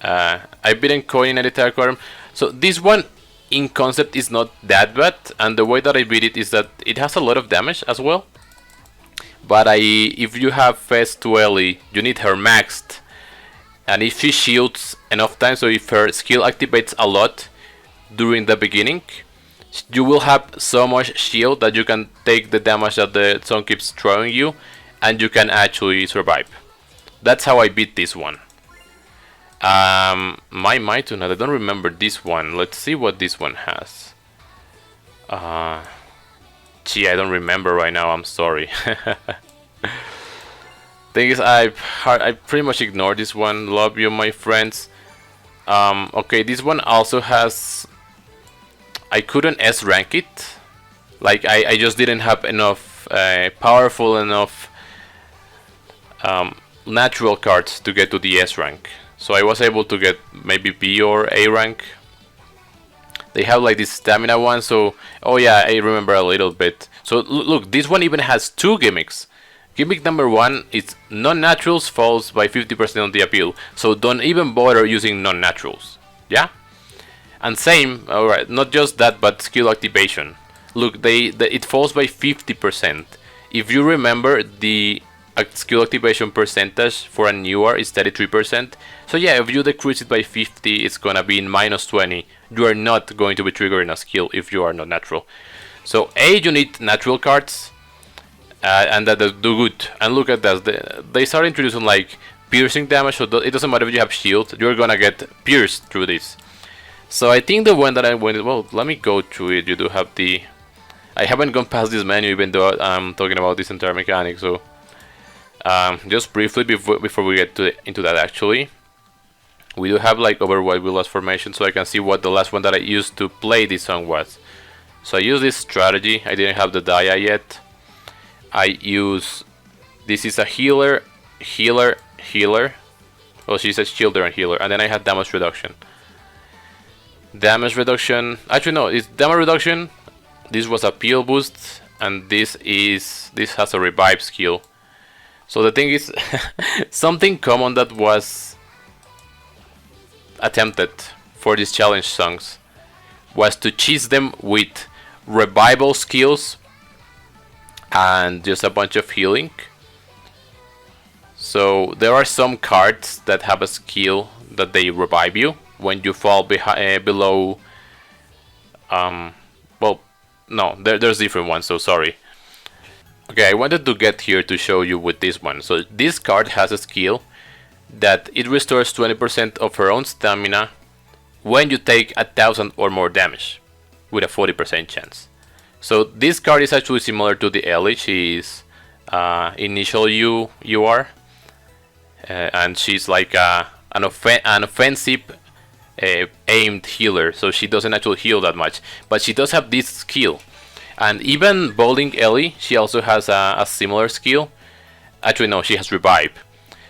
A: I've beaten Coin in Editary Aquarium, so this one in concept is not that bad, and the way that I beat it is that it has a lot of damage as well. But if you have Fez to Ellie, you need her maxed, and if she shields enough time, so if her skill activates a lot during the beginning, you will have so much shield that you can take the damage that the song keeps throwing you, and you can actually survive. That's how I beat this one. My Mitoon, I don't remember this one. Let's see what this one has. Gee, I don't remember right now, I'm sorry. Thing is, I pretty much ignored this one. Love you, my friends. Okay, this one also has... I couldn't S rank it. Like, I just didn't have enough powerful enough natural cards to get to the S rank. So I was able to get maybe B or A rank. They have like this stamina one, so... Oh yeah, I remember a little bit. So look, this one even has 2 gimmicks. Gimmick number 1 is non-naturals falls by 50% on the appeal. So don't even bother using non-naturals. Yeah? And same, alright, not just that, but skill activation. Look, it falls by 50%. If you remember, the skill activation percentage for a newer is 33%. So yeah, if you decrease it by 50, it's gonna be in -20. You are not going to be triggering a skill if you are not natural. So A, you need natural cards, and that do good. And look at that, they start introducing like piercing damage, so it doesn't matter if you have shield, you're gonna get pierced through this. So I think the one that I went, well, let me go through it. You do have the... I haven't gone past this menu even though I'm talking about this entire mechanic, so... just briefly before we get into that, actually, we do have like Overwhelmed with Lost Formation, so I can see what the last one that I used to play this song was. So I use this strategy. I didn't have the Dia yet. I use... This is a healer, healer, healer. Well, she says shielder and healer, and then I had damage reduction. Damage reduction... Actually no, it's damage reduction. This was a peel boost, and this has a revive skill. So the thing is, something common that was attempted for these challenge songs was to cheese them with revival skills and just a bunch of healing. So there are some cards that have a skill that they revive you when you fall below... well, no, there's different ones, so sorry. Okay, I wanted to get here to show you with this one. So this card has a skill that it restores 20% of her own stamina when you take 1000 or more damage with a 40% chance. So this card is actually similar to the Ellie. She is initial UR, and she's like an offensive aimed healer, so she doesn't actually heal that much, but she does have this skill. And even Bowling Ellie, she also has a similar skill. Actually no, she has revive.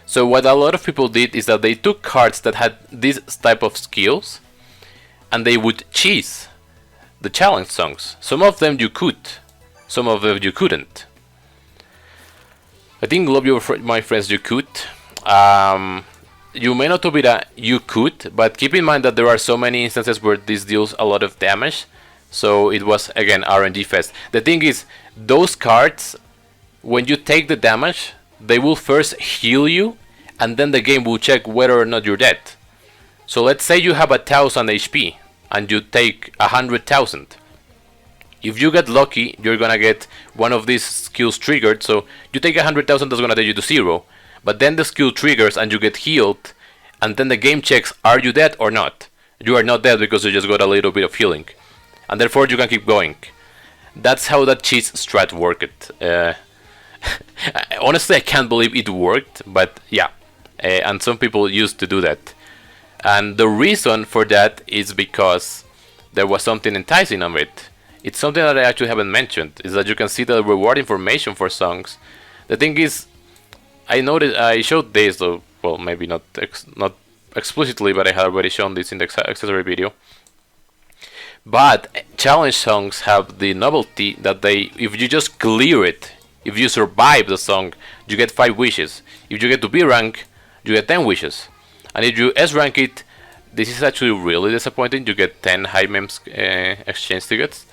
A: So what a lot of people did is that they took cards that had this type of skills and they would cheese the challenge songs. Some of them you could, some of them you couldn't. I think, love you, my friends, you could. You may not be that you could, but keep in mind that there are so many instances where this deals a lot of damage. So it was, again, RNG fest. The thing is, those cards, when you take the damage, they will first heal you, and then the game will check whether or not you're dead. So let's say you have 1000 HP, and you take 100,000. If you get lucky, you're gonna get one of these skills triggered, so you take 100,000, that's gonna take you to 0. But then the skill triggers, and you get healed, and then the game checks, are you dead or not? You are not dead because you just got a little bit of healing. And therefore you can keep going. That's how that cheese strat worked. Honestly, I can't believe it worked, but yeah. And some people used to do that. And the reason for that is because there was something enticing of it. It's something that I actually haven't mentioned, is that you can see the reward information for songs. The thing is, I showed this, though, well, maybe not explicitly, but I had already shown this in the accessory video. But challenge songs have the novelty that if you just clear it, if you survive the song, you get 5 wishes. If you get to B rank, you get 10 wishes. And if you S rank it, this is actually really disappointing. You get 10 high memes exchange tickets.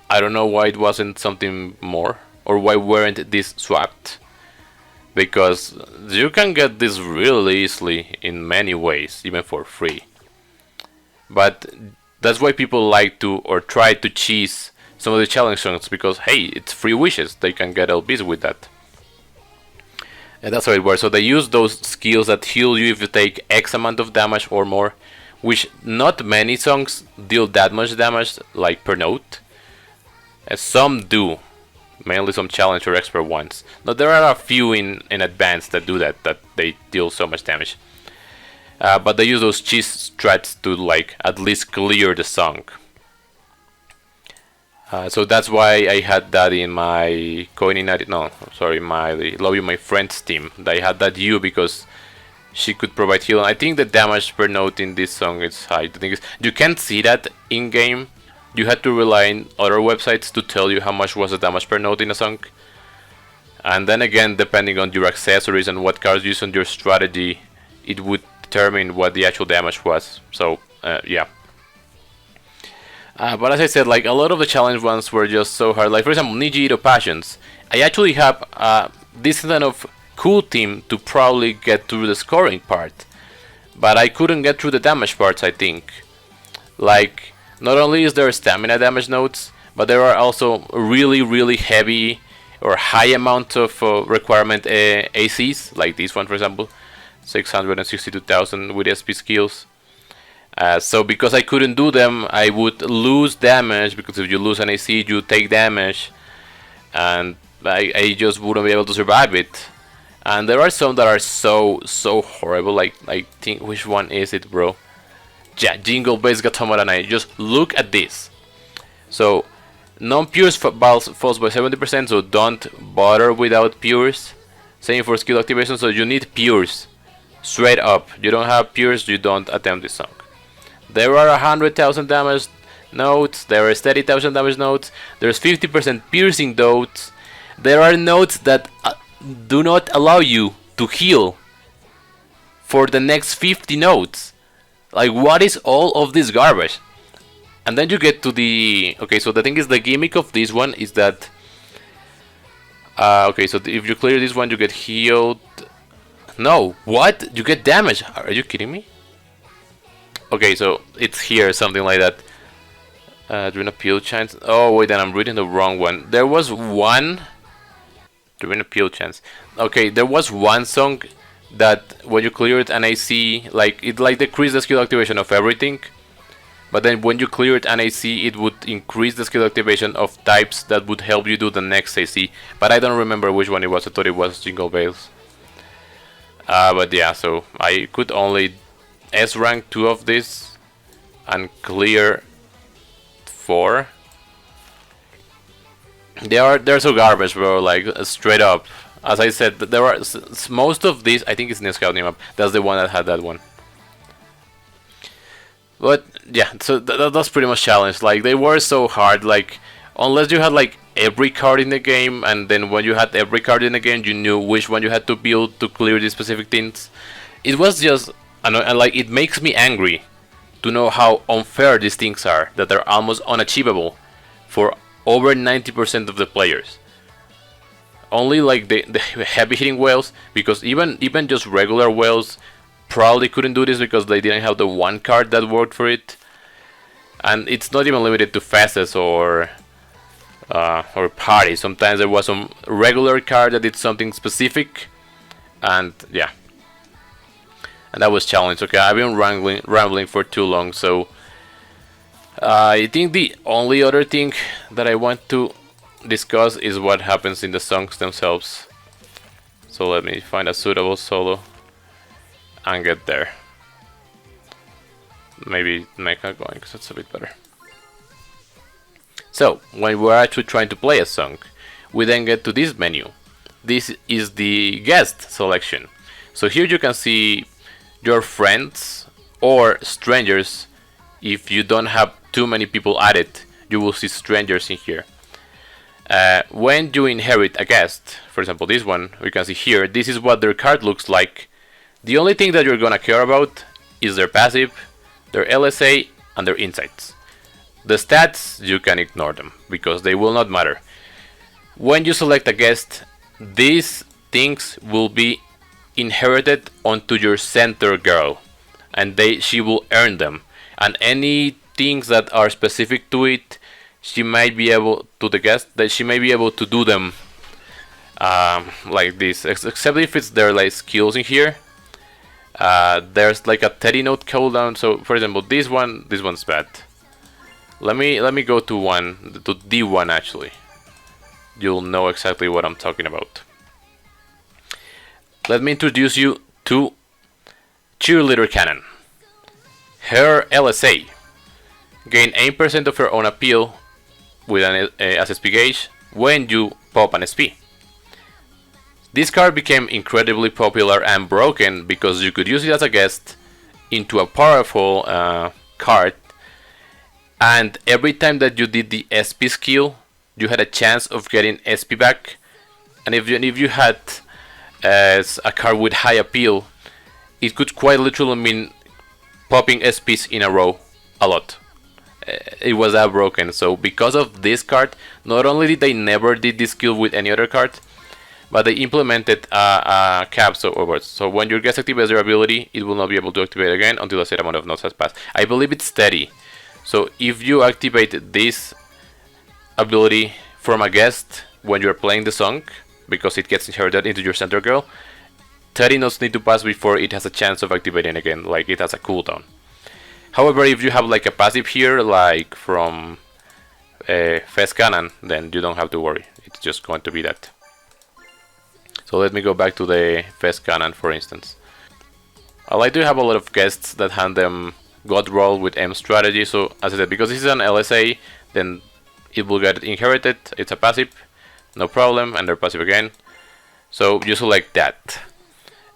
A: I don't know why it wasn't something more, or why weren't these swapped. Because you can get this really easily in many ways, even for free. But that's why people like to, or try to cheese some of the challenge songs, because hey, it's free wishes, they can get LBs with that. And that's how it works. So they use those skills that heal you if you take X amount of damage or more, which not many songs deal that much damage, like per note. Some do, mainly some challenge or expert ones. But there are a few in advanced that do that they deal so much damage. But they use those cheese strats to like at least clear the song. So that's why I had that in my my Love You My Friends team. I had that U because she could provide heal. I think the damage per note in this song is high. The thing is, you can't see that in game. You had to rely on other websites to tell you how much was the damage per note in a song. And then again, depending on your accessories and what cards you use on your strategy, it would determine what the actual damage was. So yeah. But as I said, like a lot of the challenge ones were just so hard. Like for example, Niji Passions. I actually have this kind of cool team to probably get through the scoring part, but I couldn't get through the damage parts. I think, like, not only is there stamina damage notes, but there are also really heavy or high amount of requirement ACs, like this one for example, 662,000 with SP skills. So because I couldn't do them, I would lose damage, because if you lose an AC, you take damage, and I just wouldn't be able to survive it. And there are some that are so horrible. Like, I think, which one is it, bro? Yeah, Jingle Bells Gatomaranai. Just look at this. So non-pures falls by 70%, so don't bother without pures. Same for skill activation, so you need pures straight up. You don't have pures, you don't attempt this song. There are 100,000 damage notes, there are 30,000 damage notes, there's 50% piercing notes. There are notes that do not allow you to heal for the next 50 notes. Like, what is all of this garbage? And then you get to the... Okay, so the thing is, the gimmick of this one is that... okay, so if you clear this one, you get healed... No, what? You get damage? Are you kidding me? Okay, so it's here, something like that. During appeal chance. Oh wait, then I'm reading the wrong one. There was one during appeal chance. Okay, there was one song that when you clear it and AC, like it decreased the skill activation of everything. But then when you clear it and AC, it would increase the skill activation of types that would help you do the next AC. But I don't remember which one it was. I thought it was Jingle Bells. But yeah, so I could only S rank 2 of this and clear 4. They're so garbage, bro. Like straight up. As I said, there are most of these. I think it's New Scout map. That's the one that had that one. But yeah, so that's pretty much challenge. Like they were so hard. Like unless you had like every card in the game, and then when you had every card in the game, you knew which one you had to build to clear these specific things. It was just, and like it makes me angry to know how unfair these things are. That they're almost unachievable for over 90% of the players. Only like the heavy hitting whales, because even just regular whales probably couldn't do this because they didn't have the one card that worked for it. And it's not even limited to fastest or party. Sometimes there was some regular card that did something specific, and yeah, and that was challenged. Okay, I've been rambling for too long, so I think the only other thing that I want to discuss is what happens in the songs themselves. So let me find a suitable solo and get there. Maybe Mecha going, because that's a bit better. So, when we're actually trying to play a song, we then get to this menu. This is the guest selection. So here you can see your friends or strangers. If you don't have too many people added, you will see strangers in here. When you inherit a guest, for example this one, we can see here, this is what their card looks like. The only thing that you're gonna care about is their passive, their LSA, and their insights. The stats, you can ignore them, because they will not matter. When you select a guest, these things will be inherited onto your center girl, and she will earn them. And any things that are specific to it, she might be able to the guest that she may be able to do them like this, except if it's their like skills in here. There's like a 30 note cooldown. So for example, this one's bad. Let me go to D1 actually. You'll know exactly what I'm talking about. Let me introduce you to Cheerleader Cannon. Her LSA, gain 8% of her own appeal with an SSP gauge when you pop an SP. This card became incredibly popular and broken because you could use it as a guest into a powerful card, and every time that you did the SP skill, you had a chance of getting SP back. And if you had a card with high appeal, it could quite literally mean popping SPs in a row a lot. It was that broken. So because of this card, not only did they never did this skill with any other card, but they implemented a cap overwards. So when your guest activates their ability, it will not be able to activate again until a set amount of nodes has passed. I believe it's steady. So if you activate this ability from a guest when you're playing the song, because it gets inherited into your center girl, 30 nodes need to pass before it has a chance of activating again, like it has a cooldown. However, if you have like a passive here, like from Fez Cannon, then you don't have to worry. It's just going to be that. So let me go back to the Fez Cannon, for instance. I like to have a lot of guests that hand them God Roll with M strategy. So as I said, because this is an LSA, then it will get inherited. It's a passive, no problem, and they're passive again. So you select that.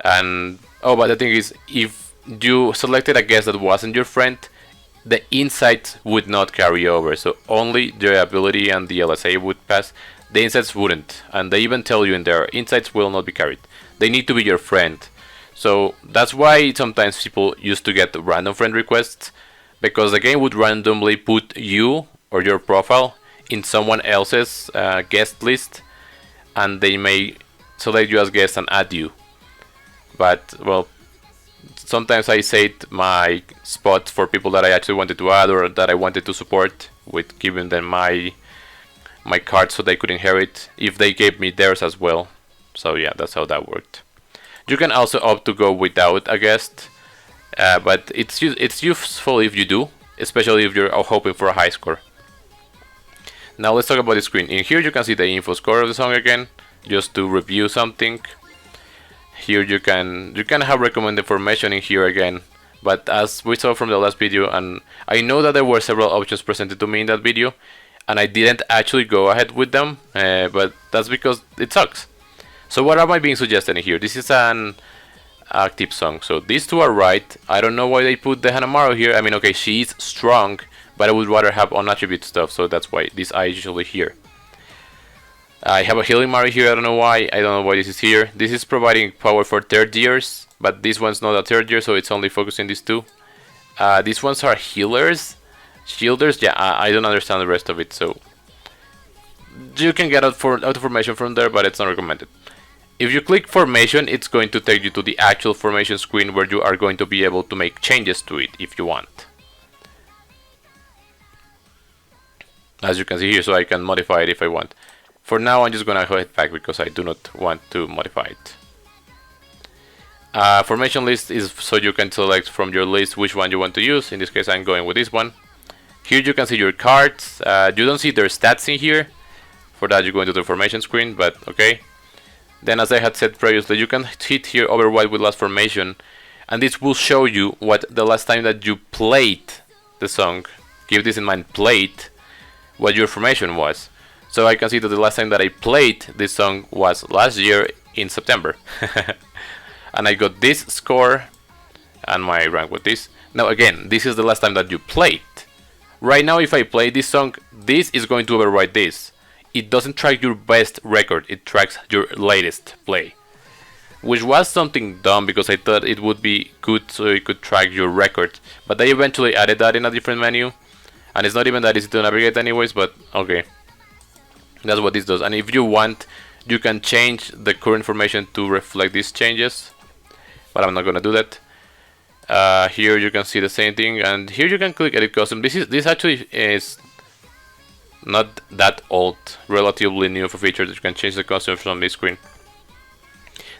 A: And but the thing is, if you selected a guest that wasn't your friend, the insights would not carry over. So only the ability and the LSA would pass. The insights wouldn't, and they even tell you in there, insights will not be carried. They need to be your friend. So that's why sometimes people used to get random friend requests, because the game would randomly put you or your profile in someone else's guest list, and they may select you as guest and add you. But well, sometimes I saved my spot for people that I actually wanted to add or that I wanted to support with giving them my card so they could inherit if they gave me theirs as well. So yeah, that's how that worked. You can also opt to go without a guest, but it's useful if you do, especially if you're hoping for a high score. Now let's talk about the screen. In here you can see the info score of the song again, just to review something. Here you can have recommended information in here again, but as we saw from the last video, and I know that there were several options presented to me in that video, and I didn't actually go ahead with them, but that's because it sucks. So what am I being suggested in here? This is an active song, so these two are right. I don't know why they put the Hanamaru here. I mean, okay, she is strong, but I would rather have unattribute stuff, so that's why this I is usually here. I have a healing Maru here, I don't know why. I don't know why this is here. This is providing power for third years, but this one's not a third year, so it's only focusing these two. These ones are healers. Shielders, yeah, I don't understand the rest of it, so you can get out formation from there, but it's not recommended. If you click formation, it's going to take you to the actual formation screen where you are going to be able to make changes to it if you want. As you can see here, so I can modify it if I want. For now, I'm just gonna go ahead back because I do not want to modify it. Formation list is so you can select from your list which one you want to use. In this case, I'm going with this one. Here you can see your cards. You don't see their stats in here. For that you go into the information screen, but okay. Then as I had said previously, you can hit here override with last formation, and this will show you what the last time that you played the song, keep this in mind, played, what your formation was. So I can see that the last time that I played this song was last year in September. And I got this score, and my rank with this. Now again, this is the last time that you played. Right now if I play this song, this is going to override this. It doesn't track your best record, it tracks your latest play. Which was something dumb because I thought it would be good so it could track your record. But they eventually added that in a different menu. And it's not even that easy to navigate anyways, but okay. That's what this does. And if you want, you can change the current formation to reflect these changes. But I'm not gonna do that. Here you can see the same thing, and here you can click edit custom. This actually is not that old, relatively new for features that you can change the custom from this screen.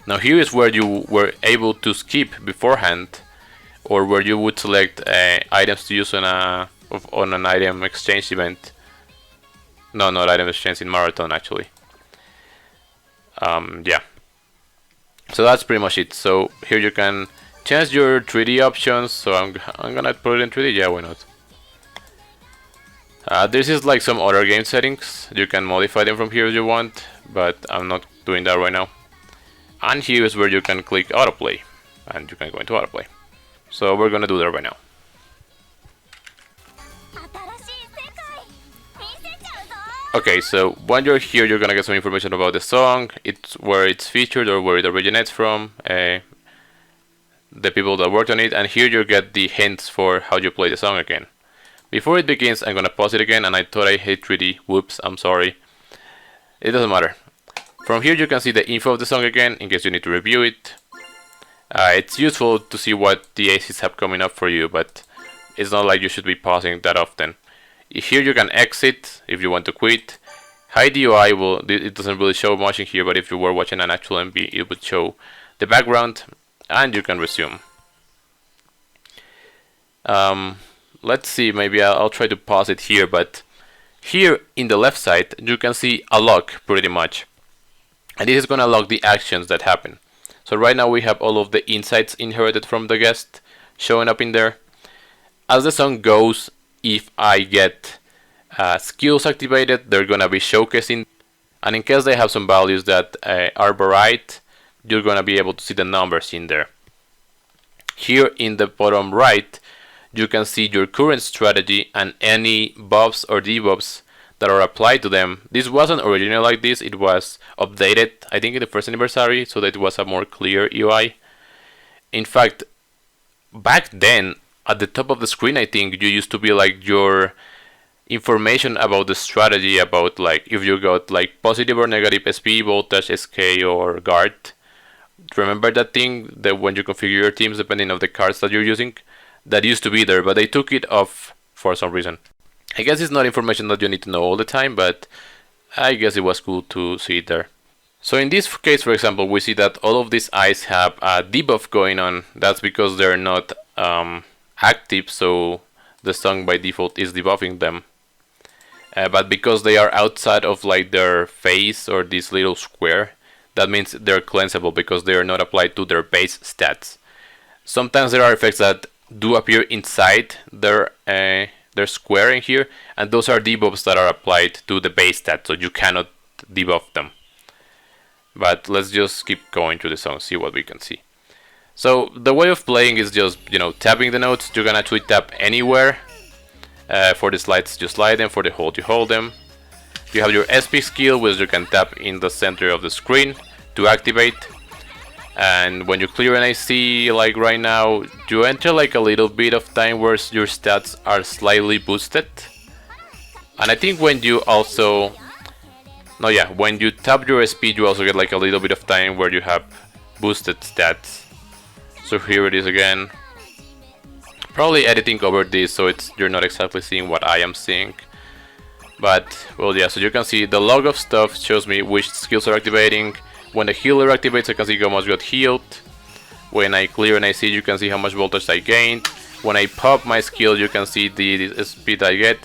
A: Now here is where you were able to skip beforehand, or where you would select items to use on an item exchange event. No, not item exchange, in marathon actually. Yeah. So that's pretty much it. So here you can change your 3D options. So I'm gonna put it in 3D. Yeah, why not? This is like some other game settings. You can modify them from here if you want, but I'm not doing that right now. And here is where you can click autoplay, and you can go into autoplay. So we're gonna do that right now. Okay, so when you're here, you're gonna get some information about the song, it's where it's featured or where it originates from, the people that worked on it, and here you get the hints for how you play the song again. Before it begins, I'm gonna pause it again, and I thought I hit 3D. Whoops, I'm sorry. It doesn't matter. From here you can see the info of the song again, in case you need to review it. It's useful to see what the aces have coming up for you, but it's not like you should be pausing that often. Here you can exit if you want to quit. Hide UI it doesn't really show much in here, but if you were watching an actual MV, it would show the background, and you can resume. Let's see, maybe I'll try to pause it here, but here in the left side you can see a log pretty much, and this is gonna log the actions that happen. So right now we have all of the insights inherited from the guest showing up in there. As the song goes, if I get skills activated, they're gonna be showcasing, and in case they have some values that are varied, you're gonna be able to see the numbers in there. Here in the bottom right, you can see your current strategy and any buffs or debuffs that are applied to them. This wasn't originally like this, it was updated, I think in the first anniversary, so that it was a more clear UI. In fact, back then, at the top of the screen, I think, you used to be like your information about the strategy, about like if you got like positive or negative SP, voltage, SK, or guard. Remember that thing that when you configure your teams depending on the cards that you're using? That used to be there, but they took it off for some reason. I guess it's not information that you need to know all the time, but I guess it was cool to see it there. So in this case, for example, we see that all of these eyes have a debuff going on. That's because they're not active, so the song by default is debuffing them. But because they are outside of like their face or this little square, that means they're cleansable because they are not applied to their base stats. Sometimes there are effects that do appear inside their square in here, and those are debuffs that are applied to the base stat, so you cannot debuff them. But let's just keep going through the song, see what we can see. So the way of playing is just, tapping the notes. You can actually tap anywhere. For the slides, you slide them. For the hold, you hold them. You have your SP skill, which you can tap in the center of the screen to activate. And when you clear an AC, like right now, you enter like a little bit of time where your stats are slightly boosted. And I think when you also... when you tap your speed, you also get like a little bit of time where you have boosted stats. So here it is again. Probably editing over this so you're not exactly seeing what I am seeing. But, well, yeah, so you can see the log of stuff shows me which skills are activating. When the healer activates, I can see how much got healed. When I clear an AC, you can see how much voltage I gained. When I pop my skill, you can see the speed I get.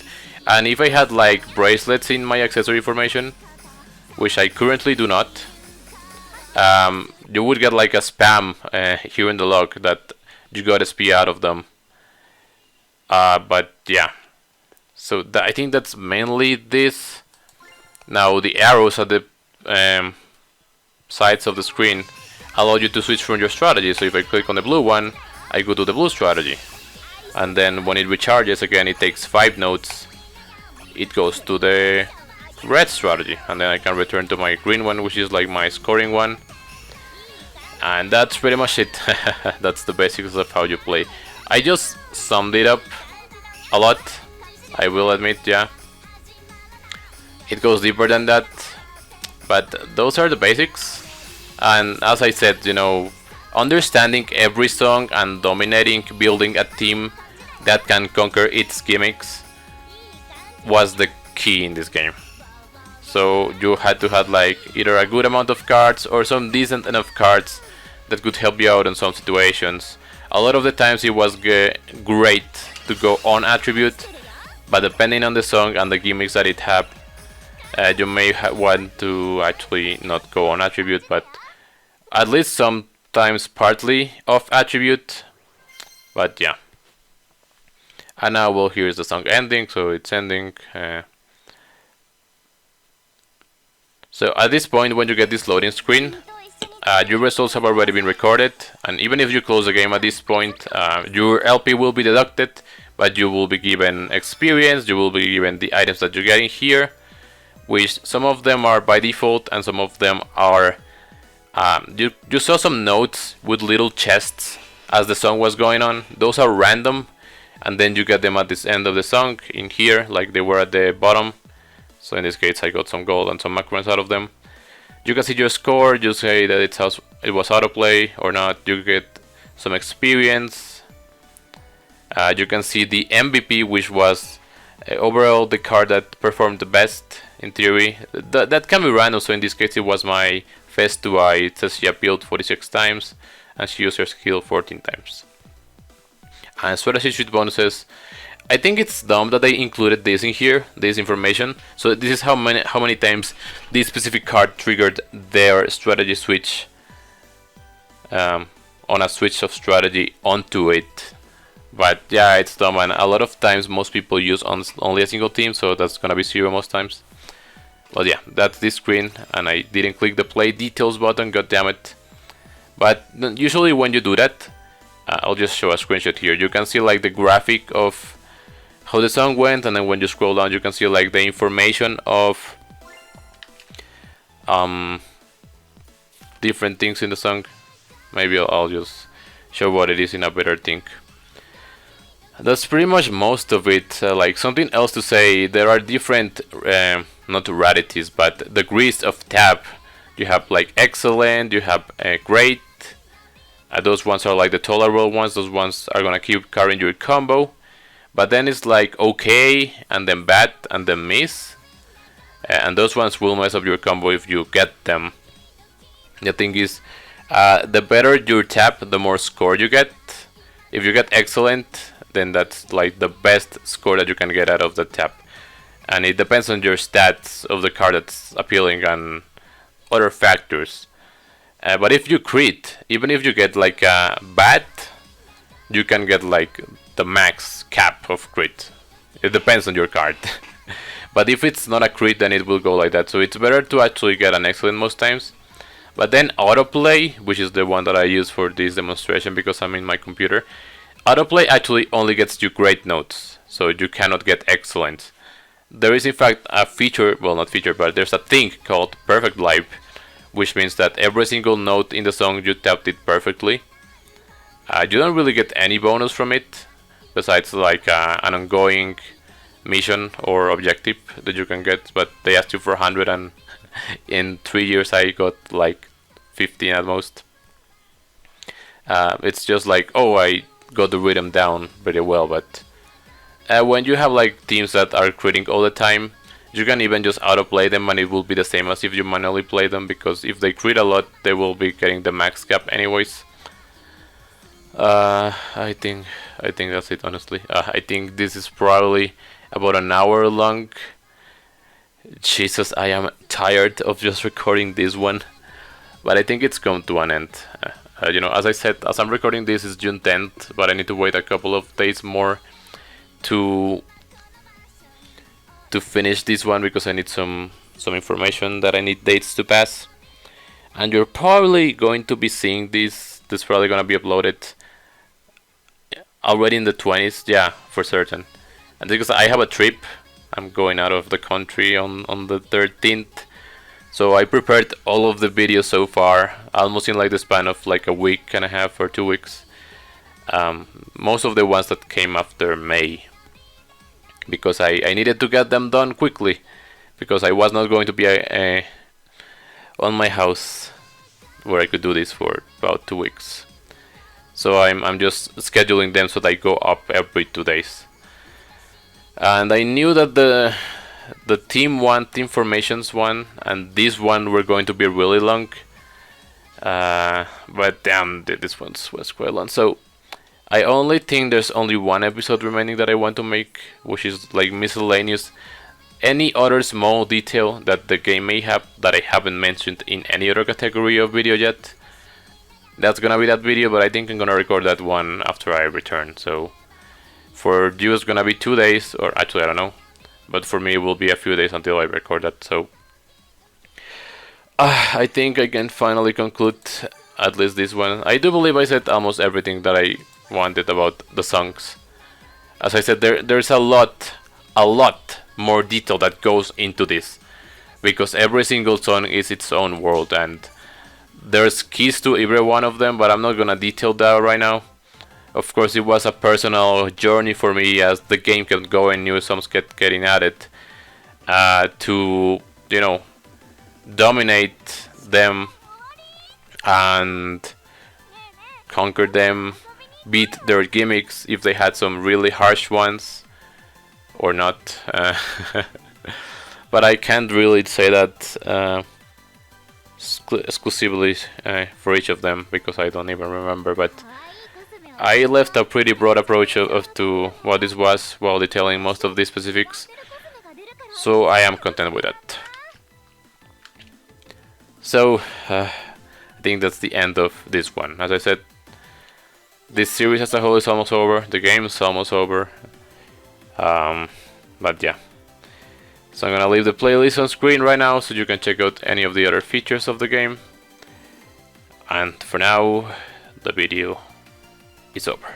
A: And if I had like bracelets in my accessory formation, which I currently do not, you would get like a spam here in the log that you got SP out of them. But yeah, so I think that's mainly this. Now the arrows at the sides of the screen allow you to switch from your strategy. So if I click on the blue one, I go to the blue strategy, and then when it recharges again, it takes 5 notes, it goes to the red strategy, and then I can return to my green one, which is like my scoring one. And that's pretty much it. That's the basics of how you play. I just summed it up a lot, I will admit. Yeah, it goes deeper than that, but those are the basics. And as I said, you know, understanding every song and dominating, building a team that can conquer its gimmicks was the key in this game. So you had to have like either a good amount of cards or some decent enough cards that could help you out in some situations. A lot of the times it was great to go on attribute, but depending on the song and the gimmicks that it had, you may want to actually not go on attribute, but at least sometimes partly off attribute. But yeah. And now, well, here's the song ending, so it's ending. So at this point, when you get this loading screen, your results have already been recorded, and even if you close the game at this point, your LP will be deducted, but you will be given experience, you will be given the items that you're getting here, which some of them are by default and some of them are... you saw some notes with little chests as the song was going on. Those are random, and then you get them at this end of the song in here, like they were at the bottom. So in this case I got some gold and some macrons out of them. You can see your score, you say that it was autoplay or not, you get some experience. You can see the MVP, which was overall the card that performed the best in theory. That can be random, so in this case it was my Festua. It says she appealed 46 times and she used her skill 14 times. And strategy sheet bonuses, I think it's dumb that they included this in here, this information. So this is how many times this specific card triggered their strategy switch on a switch of strategy onto it. But yeah, it's dumb, and a lot of times most people use only a single team, so that's gonna be 0 most times. But yeah, that's this screen, and I didn't click the play details button, god damn it. But usually when you do that, I'll just show a screenshot here. You can see like the graphic of how the song went, and then when you scroll down you can see like the information of different things in the song. Maybe I'll just show what it is in a better thing. That's pretty much most of it. Like something else to say, there are different not rarities, but degrees of tab. You have like excellent, you have great. Those ones are like the tolerable ones. Those ones are gonna keep carrying your combo. But then it's like okay, and then bad, and then miss. And those ones will mess up your combo if you get them. The thing is, the better your tap, the more score you get. If you get excellent, then that's like the best score that you can get out of the tap. And it depends on your stats of the card that's appealing and other factors. But if you crit, even if you get like a bad, you can get like the max cap of crit. It depends on your card. But if it's not a crit, then it will go like that. So it's better to actually get an excellent most times. But then autoplay, which is the one that I use for this demonstration because I'm in my computer, autoplay actually only gets you great notes, so you cannot get excellent. There is in fact a feature, well not feature, but there's a thing called perfect live, which means that every single note in the song you tapped it perfectly. You don't really get any bonus from it, besides like an ongoing mission or objective that you can get, but they asked you for 100 and in 3 years I got like 15 at most. It's just like, oh, I got the rhythm down pretty well, but when you have like teams that are critting all the time, you can even just autoplay them and it will be the same as if you manually play them, because if they crit a lot they will be getting the max cap anyways. I think that's it, honestly. I think this is probably about an hour long Jesus, I am tired of just recording this one, but I think it's come to an end. You know, as I said, as I'm recording this is June 10th, but I need to wait a couple of days more to finish this one because I need some information that I need dates to pass. And you're probably going to be seeing this. This is probably going to be uploaded already in the 20s, yeah, for certain. And because I have a trip, I'm going out of the country on the 13th. So I prepared all of the videos so far, almost in like the span of like a week and a half or 2 weeks. Most of the ones that came after May, because I needed to get them done quickly, because I was not going to be on my house where I could do this for about 2 weeks. So I'm just scheduling them so they go up every 2 days. And I knew that the team formations one and this one were going to be really long, but damn, this one was quite long. So I only think there's only one episode remaining that I want to make, which is like miscellaneous. Any other small detail that the game may have that I haven't mentioned in any other category of video yet, that's gonna be that video, but I think I'm gonna record that one after I return. So for you it's gonna be 2 days, or actually I don't know, but for me it will be a few days until I record that. So I think I can finally conclude at least this one. I do believe I said almost everything that I wanted about the songs. As I said, there's a lot more detail that goes into this, because every single song is its own world and there's keys to every one of them, but I'm not gonna detail that right now. Of course, it was a personal journey for me as the game kept going, new songs kept getting added, to, you know, dominate them and conquer them, beat their gimmicks if they had some really harsh ones or not. But I can't really say that exclusively for each of them, because I don't even remember, but I left a pretty broad approach to what this was while detailing most of the specifics, so I am content with that. So I think that's the end of this one. As I said, this series as a whole is almost over, the game is almost over, but yeah. So I'm gonna leave the playlist on screen right now so you can check out any of the other features of the game. And for now, the video is over.